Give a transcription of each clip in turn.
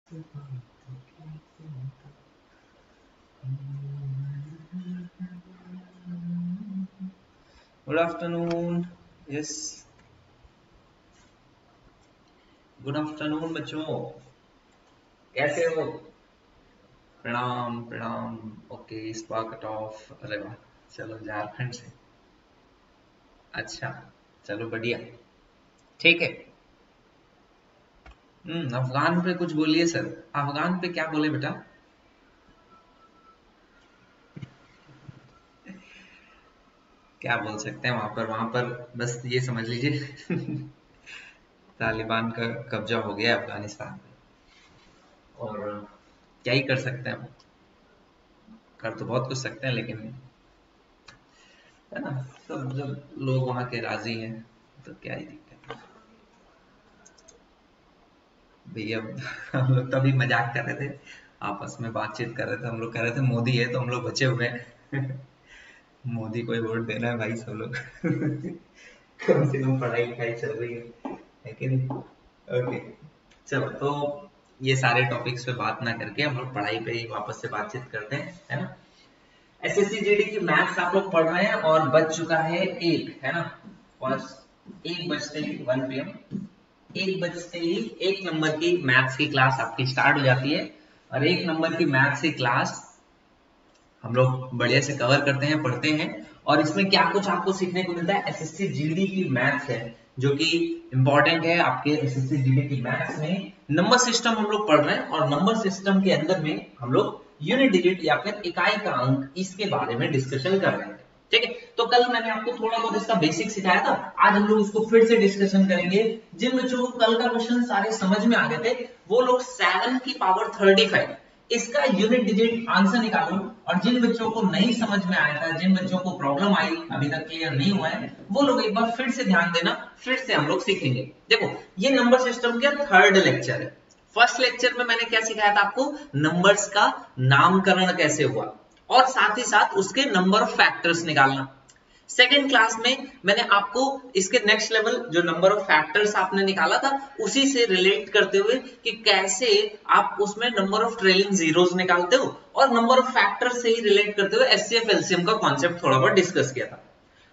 Good afternoon. Yes, good afternoon बच्चों, कैसे हो? प्रणाम प्रणाम। Okay, spa cut off. अरे वाह, चलो झारखंड से। अच्छा, चलो बढ़िया, ठीक है। अफगान पे कुछ बोलिए सर। अफगान पे क्या बोले बेटा? क्या बोल सकते हैं वहां पर बस ये समझ लीजिए तालिबान का कब्जा हो गया है अफगानिस्तान पे। और क्या ही कर सकते हैं हम। कर तो बहुत कुछ सकते हैं, लेकिन है ना, सब जब लोग वहां के राजी हैं तो क्या ही दिक्कत है भैया। हम लोग तभी मजाक कर रहे थे, आपस में बातचीत कर रहे थे। हम लोग कह रहे थे मोदी है तो हम लोग बचे हुए हैं मोदी को ही वोट देना है भाई सब लोग कम से कम पढ़ाई लिखाई चल रही है कि नहीं? ओके, चलो तो ये सारे टॉपिक्स पे बात ना करके हम लोग पढ़ाई पे ही वापस से बातचीत करते हैं, है ना। एसएससी जीडी की मैथ्स आप लोग पढ़ रहे हैं और बज चुका है एक, है ना। फर्स्ट 1 बजते ही 1 PM, 1 बजते ही 1 नंबर की मैथ्स की क्लास आपकी स्टार्ट हो जाती है। और 1 नंबर की मैथ्स की क्लास हम लोग बढ़िया से कवर करते हैं, पढ़ते हैं। और इसमें क्या कुछ आपको सीखने को मिलता है, एसएससी जीडी की मैथ्स है जो कि इंपॉर्टेंट है आपके एसएससी जीडी की मैथ्स में। नंबर सिस्टम हम लोग पढ़ रहे हैं और नंबर सिस्टम के अंदर में हम लोग यूनिट डिजिट या फिर इकाई का अंक, इसके बारे में डिस्कशन कर रहे हैं। ठीक है, तो कल मैंने आपको थोड़ा बहुत इसका बेसिक सिखाया था, आज हम लोग इसको फिर से डिस्कशन करेंगे। जिन बच्चों को कल का क्वेश्चन सारे समझ में आ गए थे वो लोग 7 की पावर 35 इसका यूनिट डिजिट आंसर निकालो। और जिन बच्चों को नहीं समझ में आया था, जिन बच्चों को प्रॉब्लम आई, अभी तक क्लियर नहीं हुआ है, वो लोग एक बार फिर से ध्यान देना, फिर से हम लोग सीखेंगे। देखो, ये नंबर सिस्टम का थर्ड लेक्चर है। फर्स्ट लेक्चर में मैंने क्या सिखाया था आपको, नंबर्स का नामकरण कैसे हुआ और साथ ही साथ उसके नंबर ऑफ फैक्टर्स निकालना। सेकेंड क्लास में मैंने आपको इसके नेक्स्ट लेवल जो नंबर ऑफ फैक्टर्स आपने निकाला था उसी से रिलेट करते हुए कि कैसे आप उसमें नंबर ऑफ ट्रेलिंग जीरोस निकालते हो, और नंबर ऑफ फैक्टर से ही रिलेट करते हुए एचसीएफ एलसीएम का कॉन्सेप्ट थोड़ा बहुत डिस्कस किया था।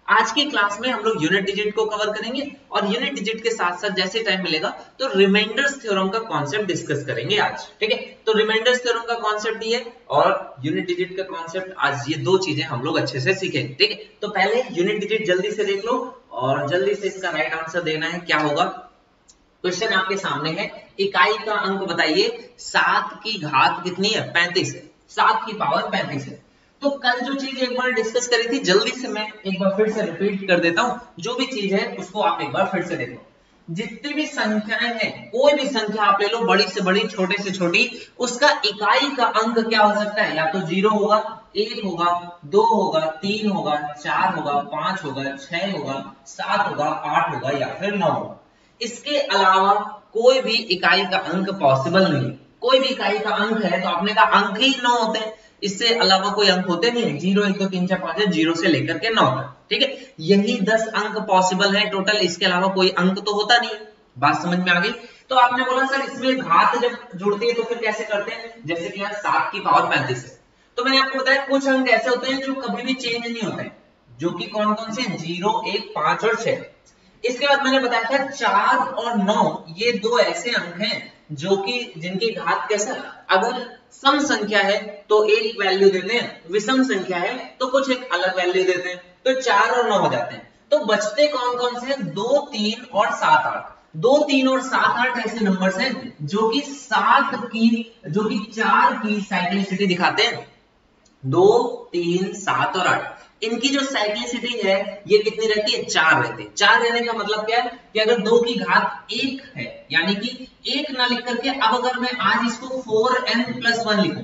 आज की क्लास में हम लोग यूनिट डिजिट को कवर करेंगे और यूनिट डिजिट के साथ साथ जैसे टाइम मिलेगा तो रिमाइंडर्स थ्योरम का कॉन्सेप्ट डिस्कस करेंगे आज। ठीक है, तो रिमाइंडर्स थ्योरम का कॉन्सेप्ट ये और यूनिट डिजिट का कॉन्सेप्ट, आज ये दो चीजें हम लोग अच्छे से सीखेंगे। ठीक है, तो पहले यूनिट डिजिट जल्दी से देख लो और जल्दी से इसका राइट आंसर देना है। क्या होगा, क्वेश्चन आपके सामने है, इकाई का अंक बताइए। 7 की घात कितनी है, 35 है। 7 की पावर 35 है। तो कल जो चीज एक बार डिस्कस करी थी, जल्दी से मैं एक बार फिर से रिपीट कर देता हूं। जो भी चीज है उसको आप एक बार फिर से देखो। जितनी भी संख्याएं हैं, कोई भी संख्या आप ले लो, बड़ी से बड़ी छोटे से छोटी, उसका इकाई का अंक क्या हो सकता है, या तो 0 होगा, 1 होगा, 2 होगा, 3 होगा, 4 होगा, 5 होगा, 6 होगा, 7 होगा, 8 होगा या फिर 9 होगा। इसके अलावा कोई भी इकाई का अंक पॉसिबल नहीं है। कोई भी इकाई का अंक है तो आपने कहा अंक ही 9 होते हैं, इससे अलावा कोई अंक होते नहीं है। 0 1 2 3 4 5 है, 0 से लेकर के 9 तक। ठीक है, यही 10 अंक पॉसिबल है टोटल, इसके अलावा कोई अंक तो होता नहीं। बात समझ में आ गई? तो आपने बोला सर इसमें घात जब जुड़ती है तो फिर कैसे करते हैं, जैसे कि यहाँ 7 की पावर 35 है, तो मैंने आपको बताया कुछ अंक ऐसे होते हैं जो कभी भी चेंज नहीं होते हैं, जो कि कौन कौन से, 0 1 5 और 6। इसके बाद मैंने बताया था 4 और 9 ये दो ऐसे अंक हैं जो कि जिनकी घात कैसा, अगर सम संख्या है तो एक वैल्यू देते हैं, विषम संख्या है तो कुछ एक अलग वैल्यू देते हैं, तो 4 और 9 हो जाते हैं। तो बचते कौन कौन से हैं, 2 3 और 7 8। 2 3 और 7 8 ऐसे नंबर्स हैं जो कि 4 की साइक्लिसिटी दिखाते हैं। 2 3 7 और 8, इनकी जो साइक्लिसिटी है ये कितनी रहती है, 4 रहती है। 4 रहने का मतलब क्या है कि अगर 2 की घात 1 है, यानी कि 1 ना लिख करके अब अगर मैं आज इसको 4n+1 लिखूं,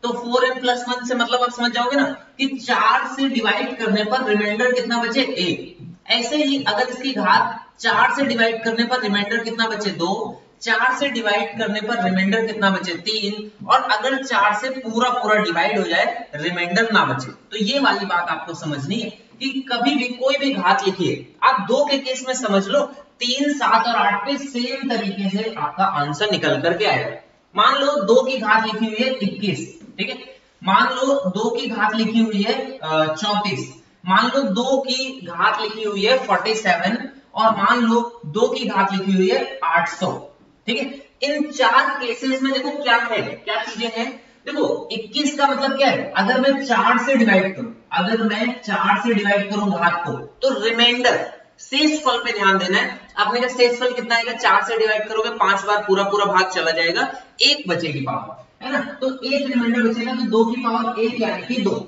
तो 4n+1 से मतलब आप समझ जाओगे ना कि 4 से डिवाइड करने पर रिमाइंडर कितना बचे, 1। ऐसे ही अगर इसकी घात 4 से डिवाइड करने पर रिमाइंडर कितना बचे, 2। 4 से डिवाइड करने पर रिमाइंडर कितना बचे, 3। और अगर 4 से पूरा पूरा डिवाइड हो जाए रिमाइंडर ना बचे, तो ये वाली बात आपको समझनी है कि कभी भी कोई भी घात लिखिए, आप 2 के केस में समझ लो, 3 7 और 8 पे सेम तरीके से आपका आंसर निकल करके आएगा। मान लो 2 की घात लिखी हुई है 21, ठीक है। मान लो 2 की घात लिखी हुई है 34, मान लो 2 की घात लिखी हुई है 47, और मान लो 2 की घात लिखी हुई है 800, ठीक है। इन चार केसेस में देखो क्या है, क्या चीजें हैं। देखो 21 का मतलब क्या है, अगर मैं 4 से डिवाइड करूं, अगर मैं 4 से डिवाइड करूं घात को, तो रिमाइंडर शेषफल पे ध्यान देना है। आपने का शेषफल कितना आएगा, 4 से डिवाइड करोगे 5 बार पूरा पूरा भाग चला जाएगा, एक बचेगी पावर, है ना। तो एक रिमाइंडर बचेगा, तो 2 की पावर 1 यानी कि 2।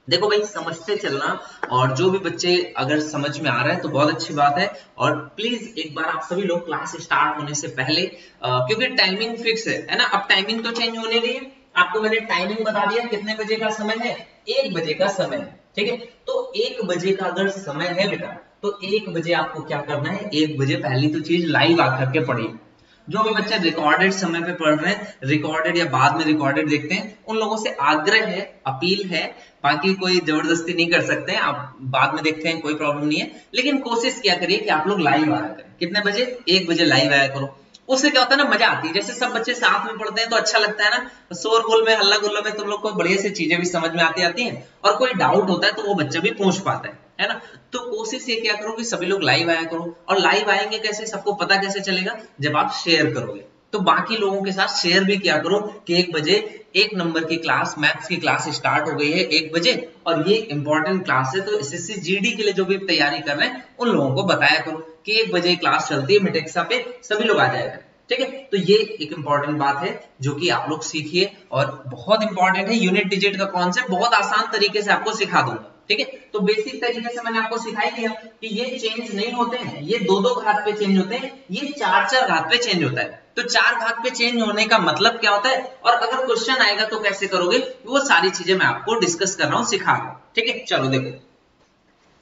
देखो भाई समझते चलना, और जो भी बच्चे अगर समझ में आ रहा है तो बहुत अच्छी बात है। और प्लीज एक बार आप सभी लोग क्लास स्टार्ट होने से पहले, क्योंकि टाइमिंग फिक्स है ना, अब टाइमिंग तो चेंज होने रही है। आपको मैंने टाइमिंग बता दिया, कितने बजे का समय है, 1 बजे का समय है, ठीक है। तो 1 बजे का अगर समय है बेटा, तो 1 बजे आपको क्या करना है, 1 बजे पहली तो चीज लाइव आकर के पढ़िए। जो भी बच्चे रिकॉर्डेड समय पे पढ़ रहे हैं, रिकॉर्डेड या बाद में रिकॉर्डेड देखते हैं, उन लोगों से आग्रह है, अपील है, बाकी कोई जबरदस्ती नहीं कर सकते हैं, आप बाद में देखते हैं कोई प्रॉब्लम नहीं है, लेकिन कोशिश किया करिए कि आप लोग लाइव आया करें। कितने बजे, 1 बजे लाइव आया करो। उससे क्या होता है ना, मजा आती है, जैसे सब बच्चे साथ में पढ़ते हैं तो अच्छा लगता है ना, शोरगुल में हल्ला गुल्ला में तुम लोग को बढ़िया से चीजें भी समझ में आती हैं, और कोई डाउट होता है तो वो बच्चा भी पूछ पाता है ना। तो कोशिश ये क्या करो कि सभी लोग लाइव आया करो, और लाइव आएंगे कैसे, सबको पता कैसे चलेगा, जब आप शेयर करोगे, तो बाकी लोगों के साथ शेयर भी किया करो कि 1 बजे 1 नंबर की क्लास, मैथ्स की क्लास स्टार्ट हो गई है 1 बजे, और ये इंपॉर्टेंट क्लास है, तो एसएससी जीडी के लिए जो भी तैयारी कर रहे हैं उन लोगों को बताया करो कि 1 बजे क्लास चलती है मिटेक्सा पे, सभी लोग आ जाएगा, ठीक है। तो ये एक इंपॉर्टेंट बात है जो कि आप लोग सीखिए, और बहुत इंपॉर्टेंट है, यूनिट डिजिट का कॉन्सेप्ट बहुत आसान तरीके से आपको सिखा दूंगा, ठीक है। तो बेसिक तरीके से मैंने आपको सिखाई दिया कि ये चेंज नहीं होते हैं, ये 2-2 घात पे चेंज होते हैं, ये 4-4 घात पे चेंज होता है। तो 4 घात पे चेंज होने का मतलब क्या होता है, और अगर क्वेश्चन आएगा तो कैसे करोगे, वो सारी चीजें मैं आपको डिस्कस कर रहा हूं, सिखा रहा हूं, ठीक है। चलो देखो,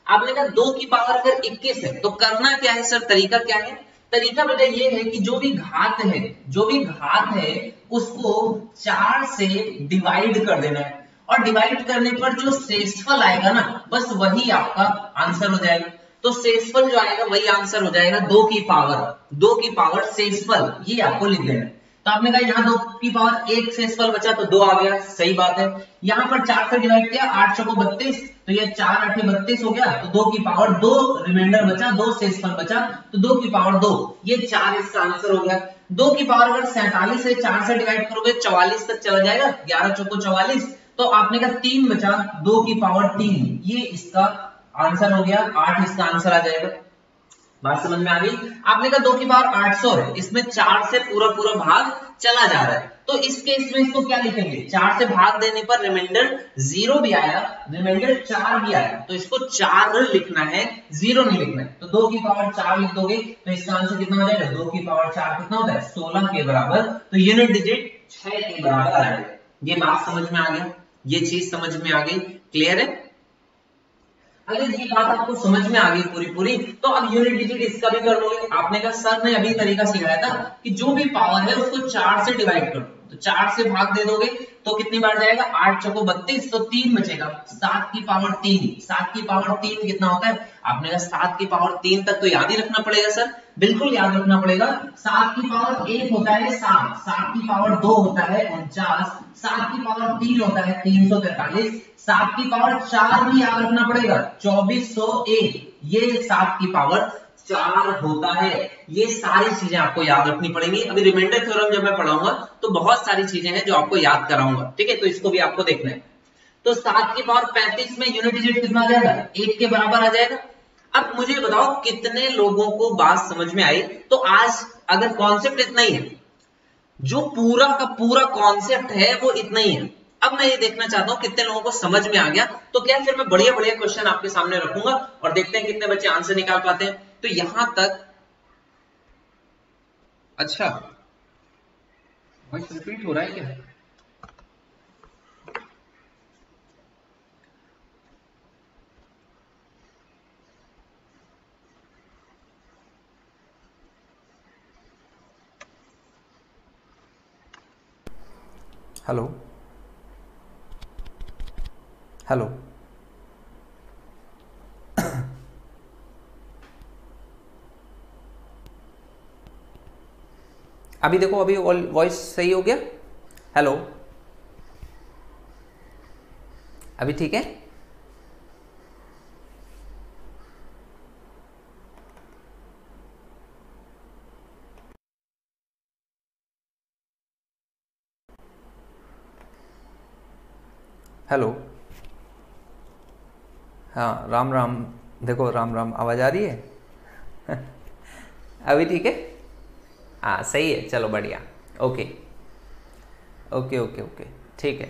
आपने कहा 2 की पावर अगर 21 है तो करना क्या है सर, तरीका क्या है। तरीका बेटा ये है कि जो भी घात है, जो भी घात है उसको 4 से डिवाइड कर देना है, और डिवाइड करने पर जो शेषफल आएगा ना, बस वही आपका आंसर हो जाएगा। तो शेषफल जो आएगा वही आंसर हो जाएगा, 2 की पावर शेषफल, ये आपको लिख देना है। तो आपने कहा यहाँ 2 की पावर 1 शेषफल बचा तो 2 आ गया, सही बात है। यहाँ पर 4 से डिवाइड किया, 8 चौको 32, तो ये 4 8 32 हो गया, तो 2 की पावर 2 रिमाइंडर बचा, 2 शेषफल बचा, तो 2 की पावर 2, ये 4 इसका आंसर हो गया। 2 की पावर अगर 47 है, 4 से डिवाइड करोगे 44 तक चला जाएगा, 11 चौको 44, तो आपने कहा 3 बचा, 2 की पावर 3, ये इसका आंसर हो गया, 8 इसका आंसर आ जाएगा। बात समझ में आ गई। आपने कहा 2 की पावर 800 है, इसमें 4 से पूरा पूरा भाग चला जा रहा है, तो इस केस में इसको क्या लिखेंगे, 4 से भाग देने पर रिमाइंडर 0 भी आया, रिमाइंडर 4 भी आया, तो इसको 4 लिखना है, 0 नहीं लिखना है। तो 2 की पावर 4 लिख दोगे तो इसका आंसर कितना हो जाएगा, 2 की पावर 4 कितना होता है, 16 के बराबर, तो यूनिट डिजिट 6 के बराबर आ जाएगा। ये बात समझ में आ गया, ये चीज समझ में आ गई, क्लियर है। अगर ये बात आपको समझ में आ गई पूरी पूरी, तो अब यूनिट डिजिट इसका भी कर लोगे। आपने कहा सर ने अभी तरीका सिखाया था कि जो भी पावर है उसको 4 से डिवाइड कर दो, तो 4 से भाग दे दोगे तो कितनी बार जाएगा, 8 चौको 32, तो 3 बचेगा, 7 की पावर 3, 7 की पावर 3 कितना होता है, आपने कहा 7 की पावर 3 तक तो याद ही रखना पड़ेगा सर, बिल्कुल याद रखना पड़ेगा। 7 की पावर 1 होता है 7, 7 की पावर 2 होता है 49, 7 की पावर 3 होता है 343, 7 की पावर 4 भी याद रखना पड़ेगा 2401, ये 7 की पावर 4 होता है। ये सारी चीजें आपको याद रखनी पड़ेंगी। अभी रिमाइंडर थ्योरम जब मैं पढ़ाऊंगा तो बहुत सारी चीजें हैं जो आपको याद कराऊंगा, ठीक है, तो इसको भी आपको देखना है। तो 7 की पावर 35 में यूनिट डिजिट कितना आ जाएगा, 1 के बराबर आ जाएगा। अब मुझे बताओ कितने लोगों को बात समझ में आई। तो आज अगर कॉन्सेप्ट इतना ही है, जो पूरा का पूरा कॉन्सेप्ट है वो इतना ही है। अब मैं ये देखना चाहता हूं कितने लोगों को समझ में आ गया, तो क्या फिर मैं बढ़िया बढ़िया क्वेश्चन आपके सामने रखूंगा और देखते हैं कितने बच्चे आंसर निकाल पाते हैं। तो यहां तक, अच्छा वॉइस रिपीट हो रहा है क्या, हेलो हेलो अभी देखो, अभी वॉइस सही हो गया? हेलो, अभी ठीक है? हेलो, हाँ, राम राम। देखो, राम राम, आवाज़ आ रही है? अभी ठीक है? हाँ, सही है, चलो बढ़िया। ओके ओके ओके ओके, ठीक है,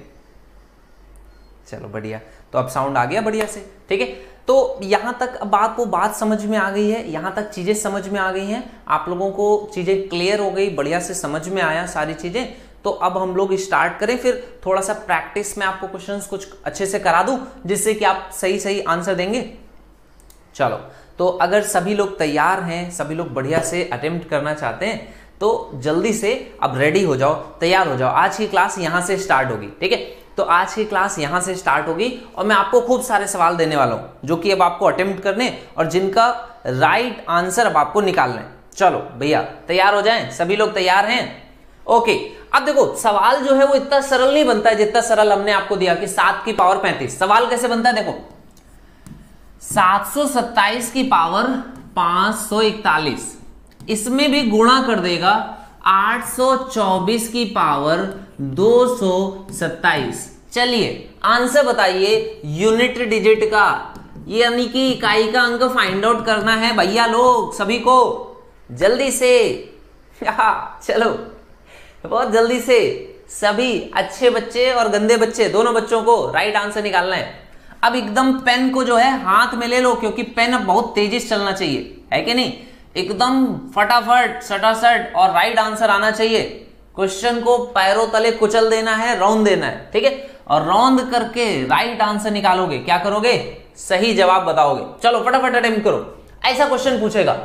चलो बढ़िया। तो अब साउंड आ गया बढ़िया से, ठीक है। तो यहाँ तक अब आपको बात समझ में आ गई है, यहाँ तक चीज़ें समझ में आ गई हैं, आप लोगों को चीज़ें क्लियर हो गई, बढ़िया से समझ में आया सारी चीज़ें। तो अब हम लोग स्टार्ट करें, फिर थोड़ा सा प्रैक्टिस में आपको क्वेश्चंस कुछ अच्छे से करा दूं, जिससे कि आप सही सही आंसर देंगे। चलो, तो अगर सभी लोग तैयार हैं, सभी लोग बढ़िया से अटेम्प्ट करना चाहते हैं, तो जल्दी से अब रेडी हो जाओ, तैयार हो जाओ। आज की क्लास यहाँ से स्टार्ट होगी, ठीक है। तो आज की क्लास यहाँ से स्टार्ट होगी और मैं आपको खूब सारे सवाल देने वाला हूँ, जो कि अब आपको अटेम्प्ट करने और जिनका राइट आंसर अब आपको निकालना है। चलो भैया, तैयार हो जाएं, सभी लोग तैयार हैं? ओके। अब देखो, सवाल जो है वो इतना सरल नहीं बनता है जितना सरल हमने आपको दिया कि 7 की पावर 35। सवाल कैसे बनता है देखो, 727 की पावर 541, इसमें भी गुणा कर देगा 824 की पावर 227। चलिए आंसर बताइए यूनिट डिजिट का, यानी कि इकाई का अंक फाइंड आउट करना है भैया लोग, सभी को जल्दी से। चलो, बहुत जल्दी से सभी अच्छे बच्चे और गंदे बच्चे दोनों बच्चों को राइट आंसर निकालना है। अब एकदम पेन को जो है हाथ में ले लो, क्योंकि पेन अब बहुत तेजी से चलना चाहिए, है कि नहीं? एकदम फटाफट सटासट और राइट आंसर आना चाहिए। क्वेश्चन को पैरों तले कुचल देना है, रौंद देना है, ठीक है। और रौंद करके राइट आंसर निकालोगे, क्या करोगे? सही जवाब बताओगे। चलो फटाफट अटेम्प्ट करो। ऐसा क्वेश्चन पूछेगा,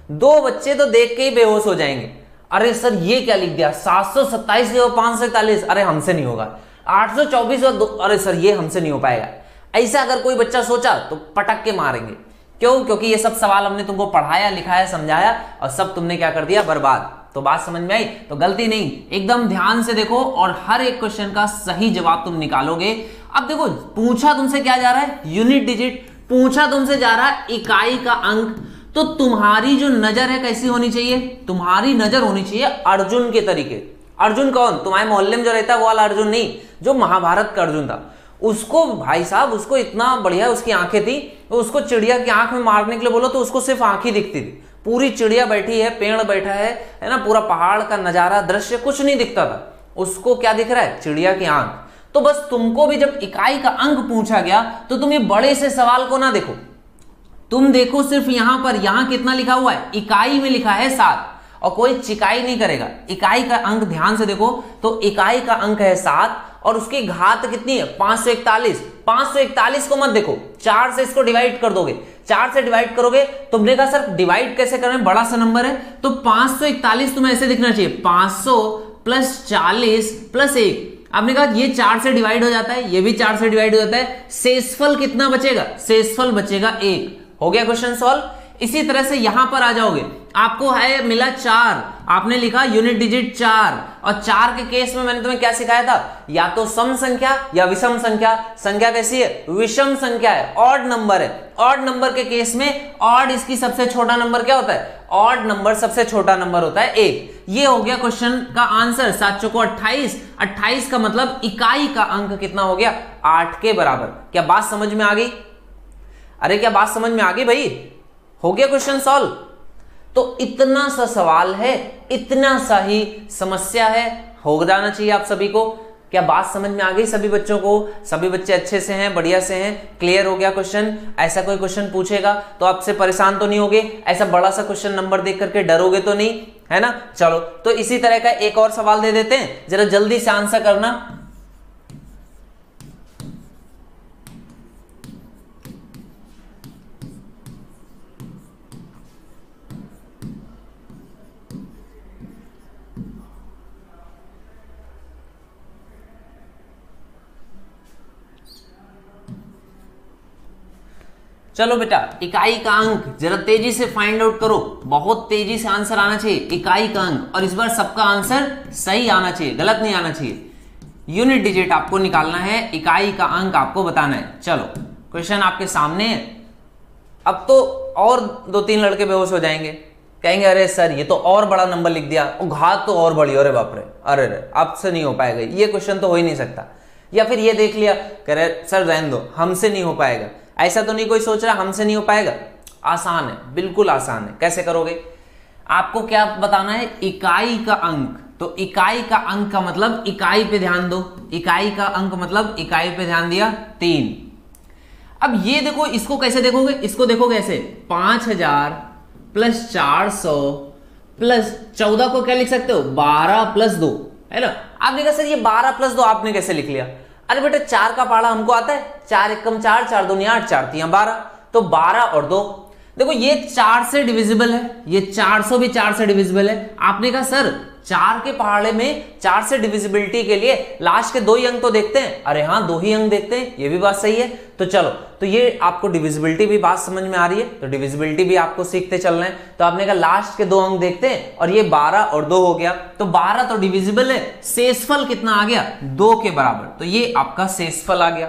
दो बच्चे तो देख के ही बेहोश हो जाएंगे। अरे सर ये क्या लिख दिया, 727 और 541, अरे हमसे नहीं होगा। 824 और 2, अरे सर ये हमसे नहीं हो पाएगा। ऐसा अगर कोई बच्चा सोचा तो पटक के मारेंगे। क्यों? क्योंकि ये सब सवाल हमने तुमको पढ़ाया, लिखाया, समझाया और सब तुमने क्या कर दिया, बर्बाद। तो बात समझ में आई? तो गलती नहीं, एकदम ध्यान से देखो और हर एक क्वेश्चन का सही जवाब तुम निकालोगे। अब देखो, पूछा तुमसे क्या जा रहा है, यूनिट डिजिट, पूछा तुमसे जा रहा है इकाई का अंक। तो तुम्हारी जो नजर है कैसी होनी चाहिए? तुम्हारी नजर होनी चाहिए अर्जुन के तरीके। अर्जुन कौन? तुम्हारे मोहल्ले में जो रहता है वो वाला अर्जुन नहीं, जो महाभारत का अर्जुन था। उसको भाई साहब, उसको इतना बढ़िया उसकी आंखें थी, उसको चिड़िया की आंख में मारने के लिए बोलो तो उसको सिर्फ आंख ही दिखती थी। पूरी चिड़िया बैठी है, पेड़ बैठा है ना, पूरा पहाड़ का नजारा, दृश्य कुछ नहीं दिखता था। उसको क्या दिख रहा है? चिड़िया की आंख। तो बस तुमको भी जब इकाई का अंक पूछा गया तो तुम ये बड़े से सवाल को ना देखो, तुम देखो सिर्फ यहां पर, यहां कितना लिखा हुआ है, इकाई में लिखा है 7 और कोई चिकाई नहीं करेगा। इकाई का अंक ध्यान से देखो, तो इकाई का अंक है 7 और उसकी घात कितनी है? 541। 541 को मत देखो, 4 से इसको डिवाइड कर दोगे। 4 से डिवाइड करोगे, तुमने कहा सर डिवाइड कैसे करें, बड़ा सा नंबर है। तो 541 तुम्हें ऐसे दिखना चाहिए, 500 प्लस 40 प्लस 1। आपने कहा ये 4 से डिवाइड हो जाता है, ये भी 4 से डिवाइड हो जाता है। शेषफल कितना बचेगा? शेषफल बचेगा 1। हो गया क्वेश्चन सॉल्व। इसी तरह से यहां पर आ जाओगे, आपको है मिला 4, आपने लिखा यूनिट डिजिट 4, और 4 के केस में मैंने तुम्हें क्या सिखाया था? या तो सम संख्या या विषम संख्या। संख्या कैसी है? विषम संख्या है, ऑड नंबर है। ऑड नंबर के केस में ऑड इसकी सबसे छोटा नंबर क्या होता है? ऑड नंबर सबसे छोटा नंबर होता है 1। ये हो गया क्वेश्चन का आंसर। 7 चौको 28, 28 का मतलब इकाई का अंक कितना हो गया? 8 के बराबर। क्या बात समझ में आ गई? अरे क्या बात समझ में आ गई भाई? हो गया क्वेश्चन सॉल्व। तो इतना सा सवाल है, इतना सा ही समस्या है, हो जाना चाहिए आप सभी को। क्या बात समझ में आ गई सभी बच्चों को? सभी बच्चे अच्छे से हैं, बढ़िया से हैं, क्लियर हो गया क्वेश्चन? ऐसा कोई क्वेश्चन पूछेगा तो आपसे परेशान तो नहीं होगे? ऐसा बड़ा सा क्वेश्चन नंबर देख करके डरोगे तो नहीं, है ना? चलो, तो इसी तरह का एक और सवाल दे देते हैं, जरा जल्दी से आंसर करना। चलो बेटा, इकाई का अंक जरा तेजी से फाइंड आउट करो, बहुत तेजी से आंसर आना चाहिए। इकाई का अंक, और इस बार सबका आंसर सही आना चाहिए, गलत नहीं आना चाहिए। यूनिट डिजिट आपको निकालना है, इकाई का अंक आपको बताना है। चलो क्वेश्चन आपके सामने है। अब तो और 2-3 लड़के बेहोश हो जाएंगे, कहेंगे अरे सर ये तो और बड़ा नंबर लिख दिया, और घात तो और बड़ी, अरे बाप रे, अरे रे अब से नहीं हो पाएगा, ये क्वेश्चन तो हो ही नहीं सकता। या फिर ये देख लिया, कह रहे सर रहने दो, हमसे नहीं हो पाएगा। ऐसा तो नहीं कोई सोच रहा हमसे नहीं हो पाएगा। आसान है, बिल्कुल आसान है। कैसे करोगे? आपको क्या बताना है? इकाई का अंक। तो इकाई का अंक का मतलब इकाई पे ध्यान दो, इकाई का अंक मतलब इकाई पे ध्यान दिया 3। अब ये देखो, इसको कैसे देखोगे? इसको देखोगे ऐसे, 5000 प्लस 400 प्लस 14 को क्या लिख सकते हो? 12 प्लस 2, है ना। आपने कहा सर ये 12 प्लस 2 आपने कैसे लिख लिया? अरे बेटा 4 का पहाड़ा हमको आता है, 4 एकम 4, 4 दूनी 8, 4 तियां 12, तो 12 और 2। देखो ये 4 से डिविजिबल है, ये 400 भी 4 से डिविजिबल है। आपने कहा सर 4 के पहाड़े में 4 से डिविजिबिलिटी के लिए लास्ट के 2 ही अंक तो देखते हैं। अरे हाँ 2 ही अंक देखते हैं, ये भी बात सही है। तो चलो, तो ये आपको डिविजिबिलिटी भी बात समझ में आ रही है, तो डिविजिबिलिटी भी आपको सीखते चलना है। तो आपने कहा लास्ट के 2 अंक देखते हैं, और ये 12 और 2 हो गया, तो 12 तो डिविजिबल है। शेषफल कितना आ गया? 2 के बराबर, तो ये आपका शेषफल आ गया।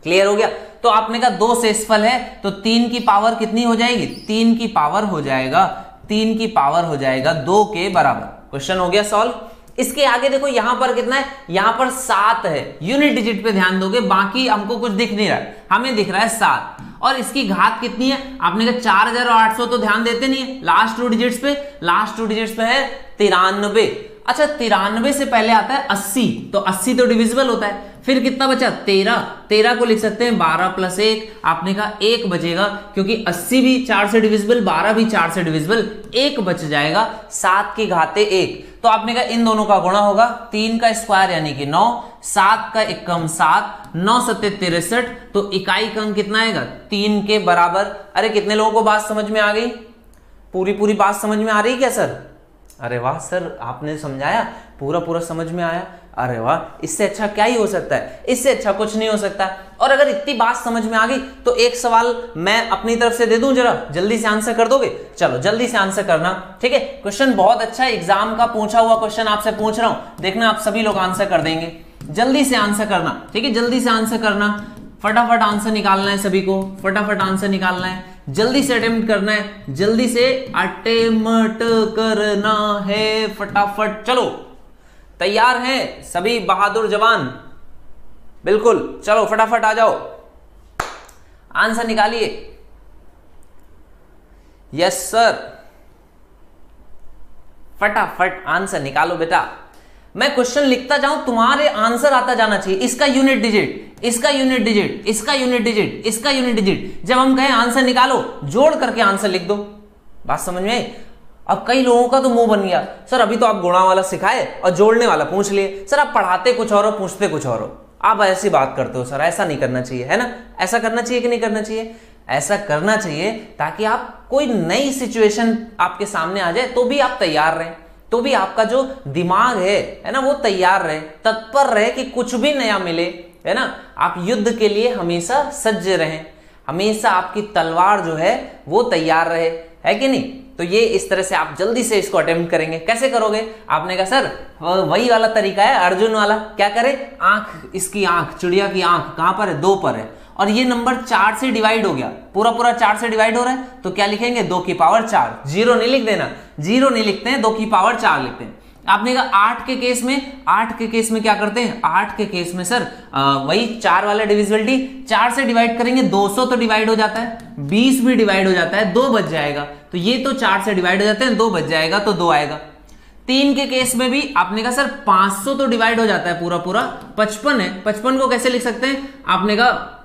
क्लियर हो गया? तो आपने कहा 2 शेषफल है, तो 3 की पावर कितनी हो जाएगी? 3 की पावर हो जाएगा, 3 की पावर हो जाएगा 2 के बराबर। क्वेश्चन हो गया सॉल्व। इसके आगे देखो यहां पर कितना है? यहां पर 7 है। यूनिट डिजिट पे ध्यान दोगे, बाकी हमको कुछ दिख नहीं रहा है, हमें दिख रहा है 7। और इसकी घात कितनी है? आपने कहा 4800, तो ध्यान देते नहीं है लास्ट 2 डिजिट्स पे। लास्ट 2 डिजिट्स पे है 93। अच्छा 93 से पहले आता है 80, तो 80 तो डिविजिबल होता है। फिर कितना बचा? 13। 13 को लिख सकते हैं 12 प्लस 1। आपने कहा 1 बचेगा, क्योंकि 80 भी 4 से डिविजिबल, 12 भी 4 से डिविजिबल, 1 बच जाएगा। 7 की घाते 1, तो आपने कहा इन दोनों का गुणा होगा। 3 का स्क्वायर यानी कि 9, 7 का एकम 7, 9 7 63, तो इकाई का अंक कितना आएगा? 3 के बराबर। अरे कितने लोगों को बात समझ में आ गई? पूरी बात समझ में आ रही क्या सर? अरे वाह सर, आपने समझाया, पूरा समझ में आया। अरे वाह, इससे अच्छा क्या ही हो सकता है? इससे अच्छा कुछ नहीं हो सकता। और अगर इतनी बात समझ में आ गई तो एक सवाल मैं अपनी तरफ से दे दूं, जरा जल्दी से आंसर कर दोगे? चलो जल्दी से आंसर करना, ठीक है। क्वेश्चन बहुत अच्छा है, एग्जाम का पूछा हुआ क्वेश्चन आपसे पूछ रहा हूं, देखना आप सभी लोग आंसर कर देंगे। जल्दी से आंसर करना, ठीक है, जल्दी से आंसर करना। फटाफट आंसर निकालना है सभी को, फटाफट आंसर निकालना है, जल्दी से अटेम्प्ट करना है, जल्दी से अटेम्प्ट करना है, फटाफट। चलो तैयार हैं सभी बहादुर जवान? बिल्कुल, चलो फटाफट आ जाओ, आंसर निकालिए। यस सर, फटाफट आंसर निकालो बेटा। मैं क्वेश्चन लिखता जाऊं, तुम्हारे आंसर आता जाना चाहिए। इसका यूनिट डिजिट, इसका यूनिट डिजिट, इसका यूनिट डिजिट, इसका यूनिट डिजिट। जब हम कहें आंसर निकालो, जोड़ करके आंसर लिख दो। बात समझ में आई? अब कई लोगों का तो मुंह बन गया, सर अभी तो आप गुणा वाला सिखाए और जोड़ने वाला पूछ लिए। सर आप पढ़ाते कुछ और हो, पूछते कुछ और हो। आप ऐसी बात करते हो सर, ऐसा नहीं करना चाहिए, है ना? ऐसा करना चाहिए कि नहीं करना चाहिए? ऐसा करना चाहिए ताकि आप कोई नई सिचुएशन आपके सामने आ जाए तो भी आप तैयार रहें, तो भी आपका जो दिमाग है ना, वो तैयार रहे, तत्पर रहे कि कुछ भी नया मिले, है ना। आप युद्ध के लिए हमेशा सज्ज रहें, हमेशा आपकी तलवार जो है वो तैयार रहे, है कि नहीं? तो ये इस तरह से आप जल्दी से इसको अटेम्प्ट करेंगे। कैसे करोगे? आपने कहा सर वही वाला तरीका है अर्जुन वाला। क्या करे? आंख, इसकी आंख, चिड़िया की आंख कहां पर है? 2 पर है, और ये नंबर 4 से डिवाइड हो गया, पूरा 4 से डिवाइड हो रहा है, तो क्या लिखेंगे? 2 की पावर 4। 0 नहीं लिख देना, 0 नहीं लिखते हैं, 2 की पावर 4 लिखते हैं। आपने कहा 8 के केस में, 8 के केस में क्या करते हैं? 8 के केस में सर वही 4 वाला डिविजिबिलिटी, 4 से डिवाइड करेंगे, 200 तो डिवाइड हो जाता है, 20 भी डिवाइड हो जाता है, 2 बच जाएगा। तो ये तो 4 से डिवाइड हो जाते हैं, 2 बच जाएगा, तो 2 आएगा। 3 के केस में भी आपने कहा सर 500 तो डिवाइड हो जाता है, पूरा 55 है, 55 को कैसे लिख सकते हैं? आपने कहा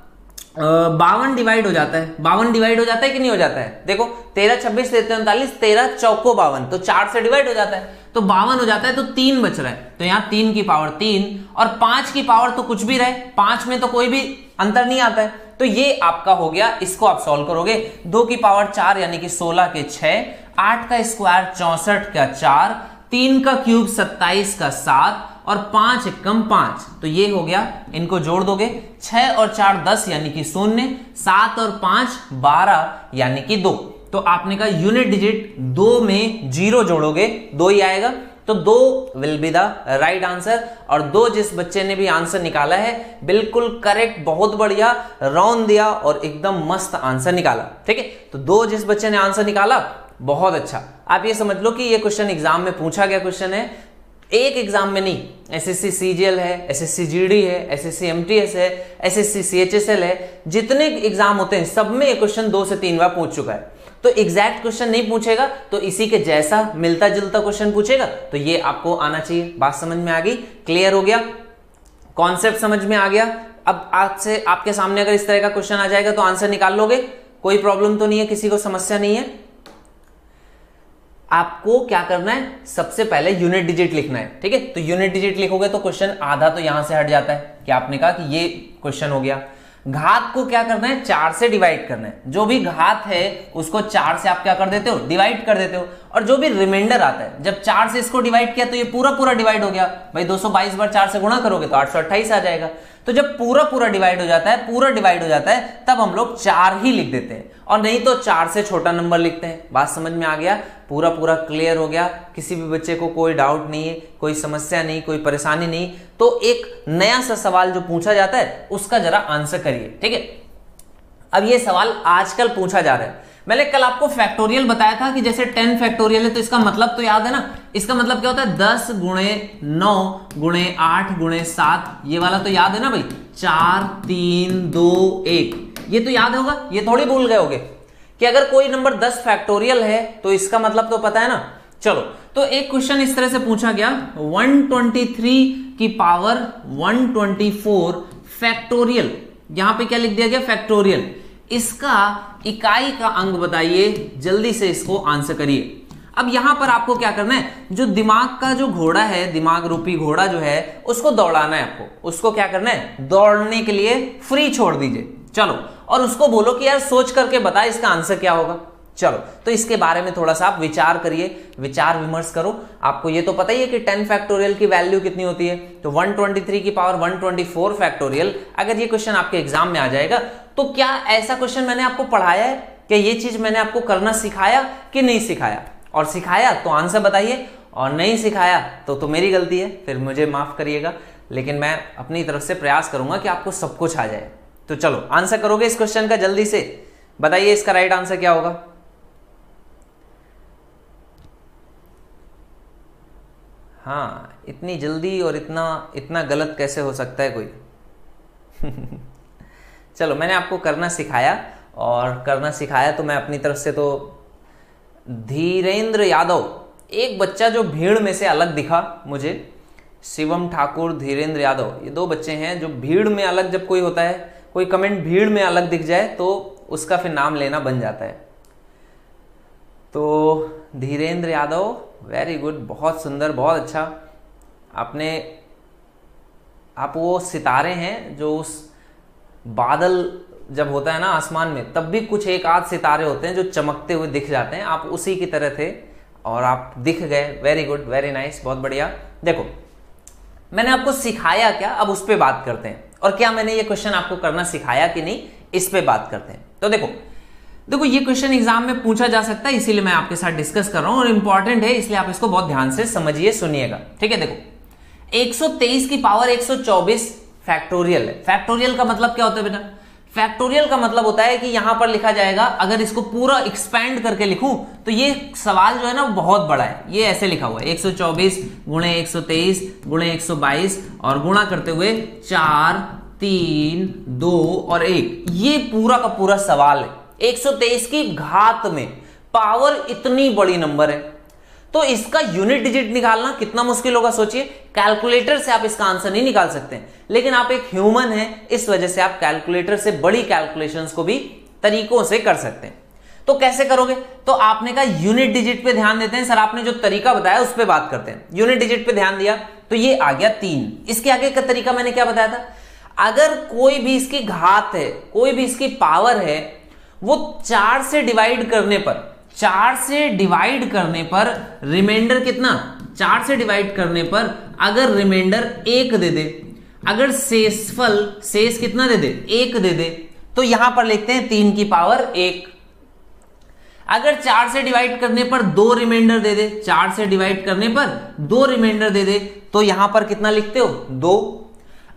52 डिवाइड हो जाता है, 52 डिवाइड हो जाता है कि नहीं हो जाता है? देखो 13 26 39, 13 चौको 52, तो 4 से डिवाइड हो जाता है, तो 52 हो जाता है, तो 3 बच रहा है। तो यहां 3 की पावर 3 और 5 की पावर तो कुछ भी रहे, 5 में तो कोई भी अंतर नहीं आता है, तो ये आपका हो गया। इसको आप सॉल्व करोगे, 2 की पावर 4 यानी कि 16 के 6, 8 का स्क्वायर 64 का 4, 3 का क्यूब 27 का 7 और 5 एकम 5, तो ये हो गया, इनको जोड़ दोगे 6 और 4 10 यानी कि 0, 7 और 5 12 यानी कि 2। तो आपने कहा यूनिट डिजिट 2 में 0 जोड़ोगे 2 ही आएगा, तो 2 will be the right answer. और 2 जिस बच्चे ने भी आंसर निकाला है बिल्कुल करेक्ट, बहुत बढ़िया, राउंड दिया और एकदम मस्त आंसर निकाला। ठीक है, तो 2 जिस बच्चे ने आंसर निकाला बहुत अच्छा। आप ये समझ लो कि ये क्वेश्चन एग्जाम में पूछा गया क्वेश्चन है, एक एग्जाम में नहीं, एसएससी सीजीएल है, एसएससी जीडी है, एसएससी एमटीएस है, एसएससी सीएचएसएल है, जितने एग्जाम होते हैं सब में ये क्वेश्चन 2 से 3 बार पूछ चुका है। तो एग्जैक्ट क्वेश्चन नहीं पूछेगा तो इसी के जैसा मिलता जुलता क्वेश्चन पूछेगा, तो ये आपको आना चाहिए। बात समझ में आ गई, क्लियर हो गया, कॉन्सेप्ट समझ में आ गया। अब आज से आपके सामने अगर इस तरह का क्वेश्चन आ जाएगा तो आंसर निकाल लोगे, कोई प्रॉब्लम तो नहीं है, किसी को समस्या नहीं है। आपको क्या करना है, सबसे पहले यूनिट डिजिट लिखना है। ठीक है, तो यूनिट डिजिट लिखोगे तो क्वेश्चन आधा तो यहां से हट जाता है कि आपने कहा कि ये क्वेश्चन हो गया। घात को क्या करना है, 4 से डिवाइड करना है। जो भी घात है उसको 4 से आप क्या कर देते हो, डिवाइड कर देते हो। और जो भी रिमाइंडर आता है, जब 4 से इसको डिवाइड किया तो ये पूरा पूरा डिवाइड हो गया। भाई 222 बार 4 से गुणा करोगे तो 828 आ जाएगा। तो जब पूरा पूरा डिवाइड हो जाता है, पूरा डिवाइड हो जाता है, तब हम लोग 4 ही लिख देते हैं, और नहीं तो 4 से छोटा नंबर लिखते हैं। बात समझ में आ गया, पूरा पूरा क्लियर हो गया, किसी भी बच्चे को कोई डाउट नहीं है, कोई समस्या नहीं, कोई परेशानी नहीं। तो एक नया सा सवाल जो पूछा जाता है उसका जरा आंसर करिए। ठीक है, अब ये सवाल आजकल पूछा जा रहा है। मैंने कल आपको फैक्टोरियल बताया था कि जैसे 10 फैक्टोरियल है तो इसका मतलब तो याद है ना, इसका मतलब क्या होता है 10 × 9 × 8 × 7, ये वाला तो याद है ना भाई, 4 3 2 1, ये तो याद होगा, ये थोड़ी भूल गए होगे कि अगर कोई नंबर 10 फैक्टोरियल है तो इसका मतलब तो पता है ना। चलो, तो एक क्वेश्चन इस तरह से पूछा गया, 123 की पावर 124 फैक्टोरियल, यहां पे क्या लिख दिया गया, फैक्टोरियल, इसका इकाई का अंक बताइए, जल्दी से इसको आंसर करिए। अब यहां पर आपको क्या करना है, जो दिमाग का जो घोड़ा है, दिमाग रूपी घोड़ा जो है, उसको दौड़ाना है आपको। उसको क्या करना है, दौड़ने के लिए फ्री छोड़ दीजिए। चलो, और उसको बोलो कि यार सोच करके बता इसका आंसर क्या होगा। चलो, तो इसके बारे में थोड़ा सा आप विचार करिए, विचार विमर्श करो। आपको ये तो पता ही है कि 10 फैक्टोरियल की वैल्यू कितनी होती है, तो 123 की पावर 124 फैक्टोरियल। अगर ये क्वेश्चन आपके एग्जाम में आ जाएगा तो क्या ऐसा क्वेश्चन मैंने आपको पढ़ाया है, क्या ये चीज मैंने आपको करना सिखाया कि नहीं सिखाया? और सिखाया तो आंसर बताइए, और नहीं सिखाया तो मेरी गलती है, फिर मुझे माफ करिएगा, लेकिन मैं अपनी तरफ से प्रयास करूंगा कि आपको सब कुछ आ जाए। तो चलो, आंसर करोगे इस क्वेश्चन का, जल्दी से बताइए इसका राइट आंसर क्या होगा। हाँ, इतनी जल्दी और इतना गलत कैसे हो सकता है कोई। चलो, मैंने आपको करना सिखाया, और करना सिखाया तो मैं अपनी तरफ से तो धीरेन्द्र यादव, एक बच्चा जो भीड़ में से अलग दिखा मुझे, शिवम ठाकुर, धीरेन्द्र यादव, ये 2 बच्चे हैं जो भीड़ में अलग, जब कोई होता है, कोई कमेंट भीड़ में अलग दिख जाए तो उसका फिर नाम लेना बन जाता है। तो धीरेन्द्र यादव, वेरी गुड, बहुत सुंदर, बहुत अच्छा। आप वो सितारे हैं जो उस बादल जब होता है ना आसमान में, तब भी कुछ एक आध सितारे होते हैं जो चमकते हुए दिख जाते हैं, आप उसी की तरह थे और आप दिख गए। वेरी गुड, वेरी नाइस, बहुत बढ़िया। देखो, मैंने आपको सिखाया क्या, अब उस पर बात करते हैं, और क्या मैंने ये क्वेश्चन आपको करना सिखाया कि नहीं, इस पे बात करते हैं। तो देखो ये क्वेश्चन एग्जाम में पूछा जा सकता है, इसीलिए मैं आपके साथ डिस्कस कर रहा हूं, और इंपॉर्टेंट है, इसलिए आप इसको बहुत ध्यान से समझिए, सुनिएगा। ठीक है, देखो 123 की पावर 124 फैक्टोरियल है। फैक्टोरियल का मतलब क्या होता है बेटा, फैक्टोरियल का मतलब होता है कि यहां पर लिखा जाएगा, अगर इसको पूरा एक्सपैंड करके लिखूं तो ये सवाल जो है ना बहुत बड़ा है। ये ऐसे लिखा हुआ है 124 × 123 × 122 और गुणा करते हुए 4 3 2 और 1, ये पूरा का पूरा सवाल है। 123 की घात में पावर इतनी बड़ी नंबर है, तो इसका यूनिट डिजिट निकालना कितना मुश्किल होगा सोचिए। कैलकुलेटर से आप इसका आंसर नहीं निकाल सकते, लेकिन आप एक ह्यूमन हैं, इस वजह से आप कैलकुलेटर से बड़ी कैलकुलेशंस को भी तरीकों से कर सकते हैं। तो कैसे करोगे, तो आपने कहा यूनिट डिजिट पे ध्यान देते हैं। सर आपने जो तरीका बताया उस पे बात करते हैं। यूनिट डिजिट पे ध्यान दिया तो ये आ गया 3। इसके आगे का तरीका मैंने क्या बताया था, अगर कोई भी इसकी घात है, कोई भी इसकी पावर है, वो 4 से डिवाइड करने पर रिमाइंडर कितना, 4 से डिवाइड करने पर अगर रिमाइंडर 1 दे दे, अगर शेषफल शेष कितना दे दे 1 दे दे, तो यहां पर लिखते हैं 3 की पावर 1। अगर 4 से डिवाइड करने पर 2 रिमाइंडर दे दे, 4 से डिवाइड करने पर 2 रिमाइंडर दे दे, तो यहां पर कितना लिखते हो 2।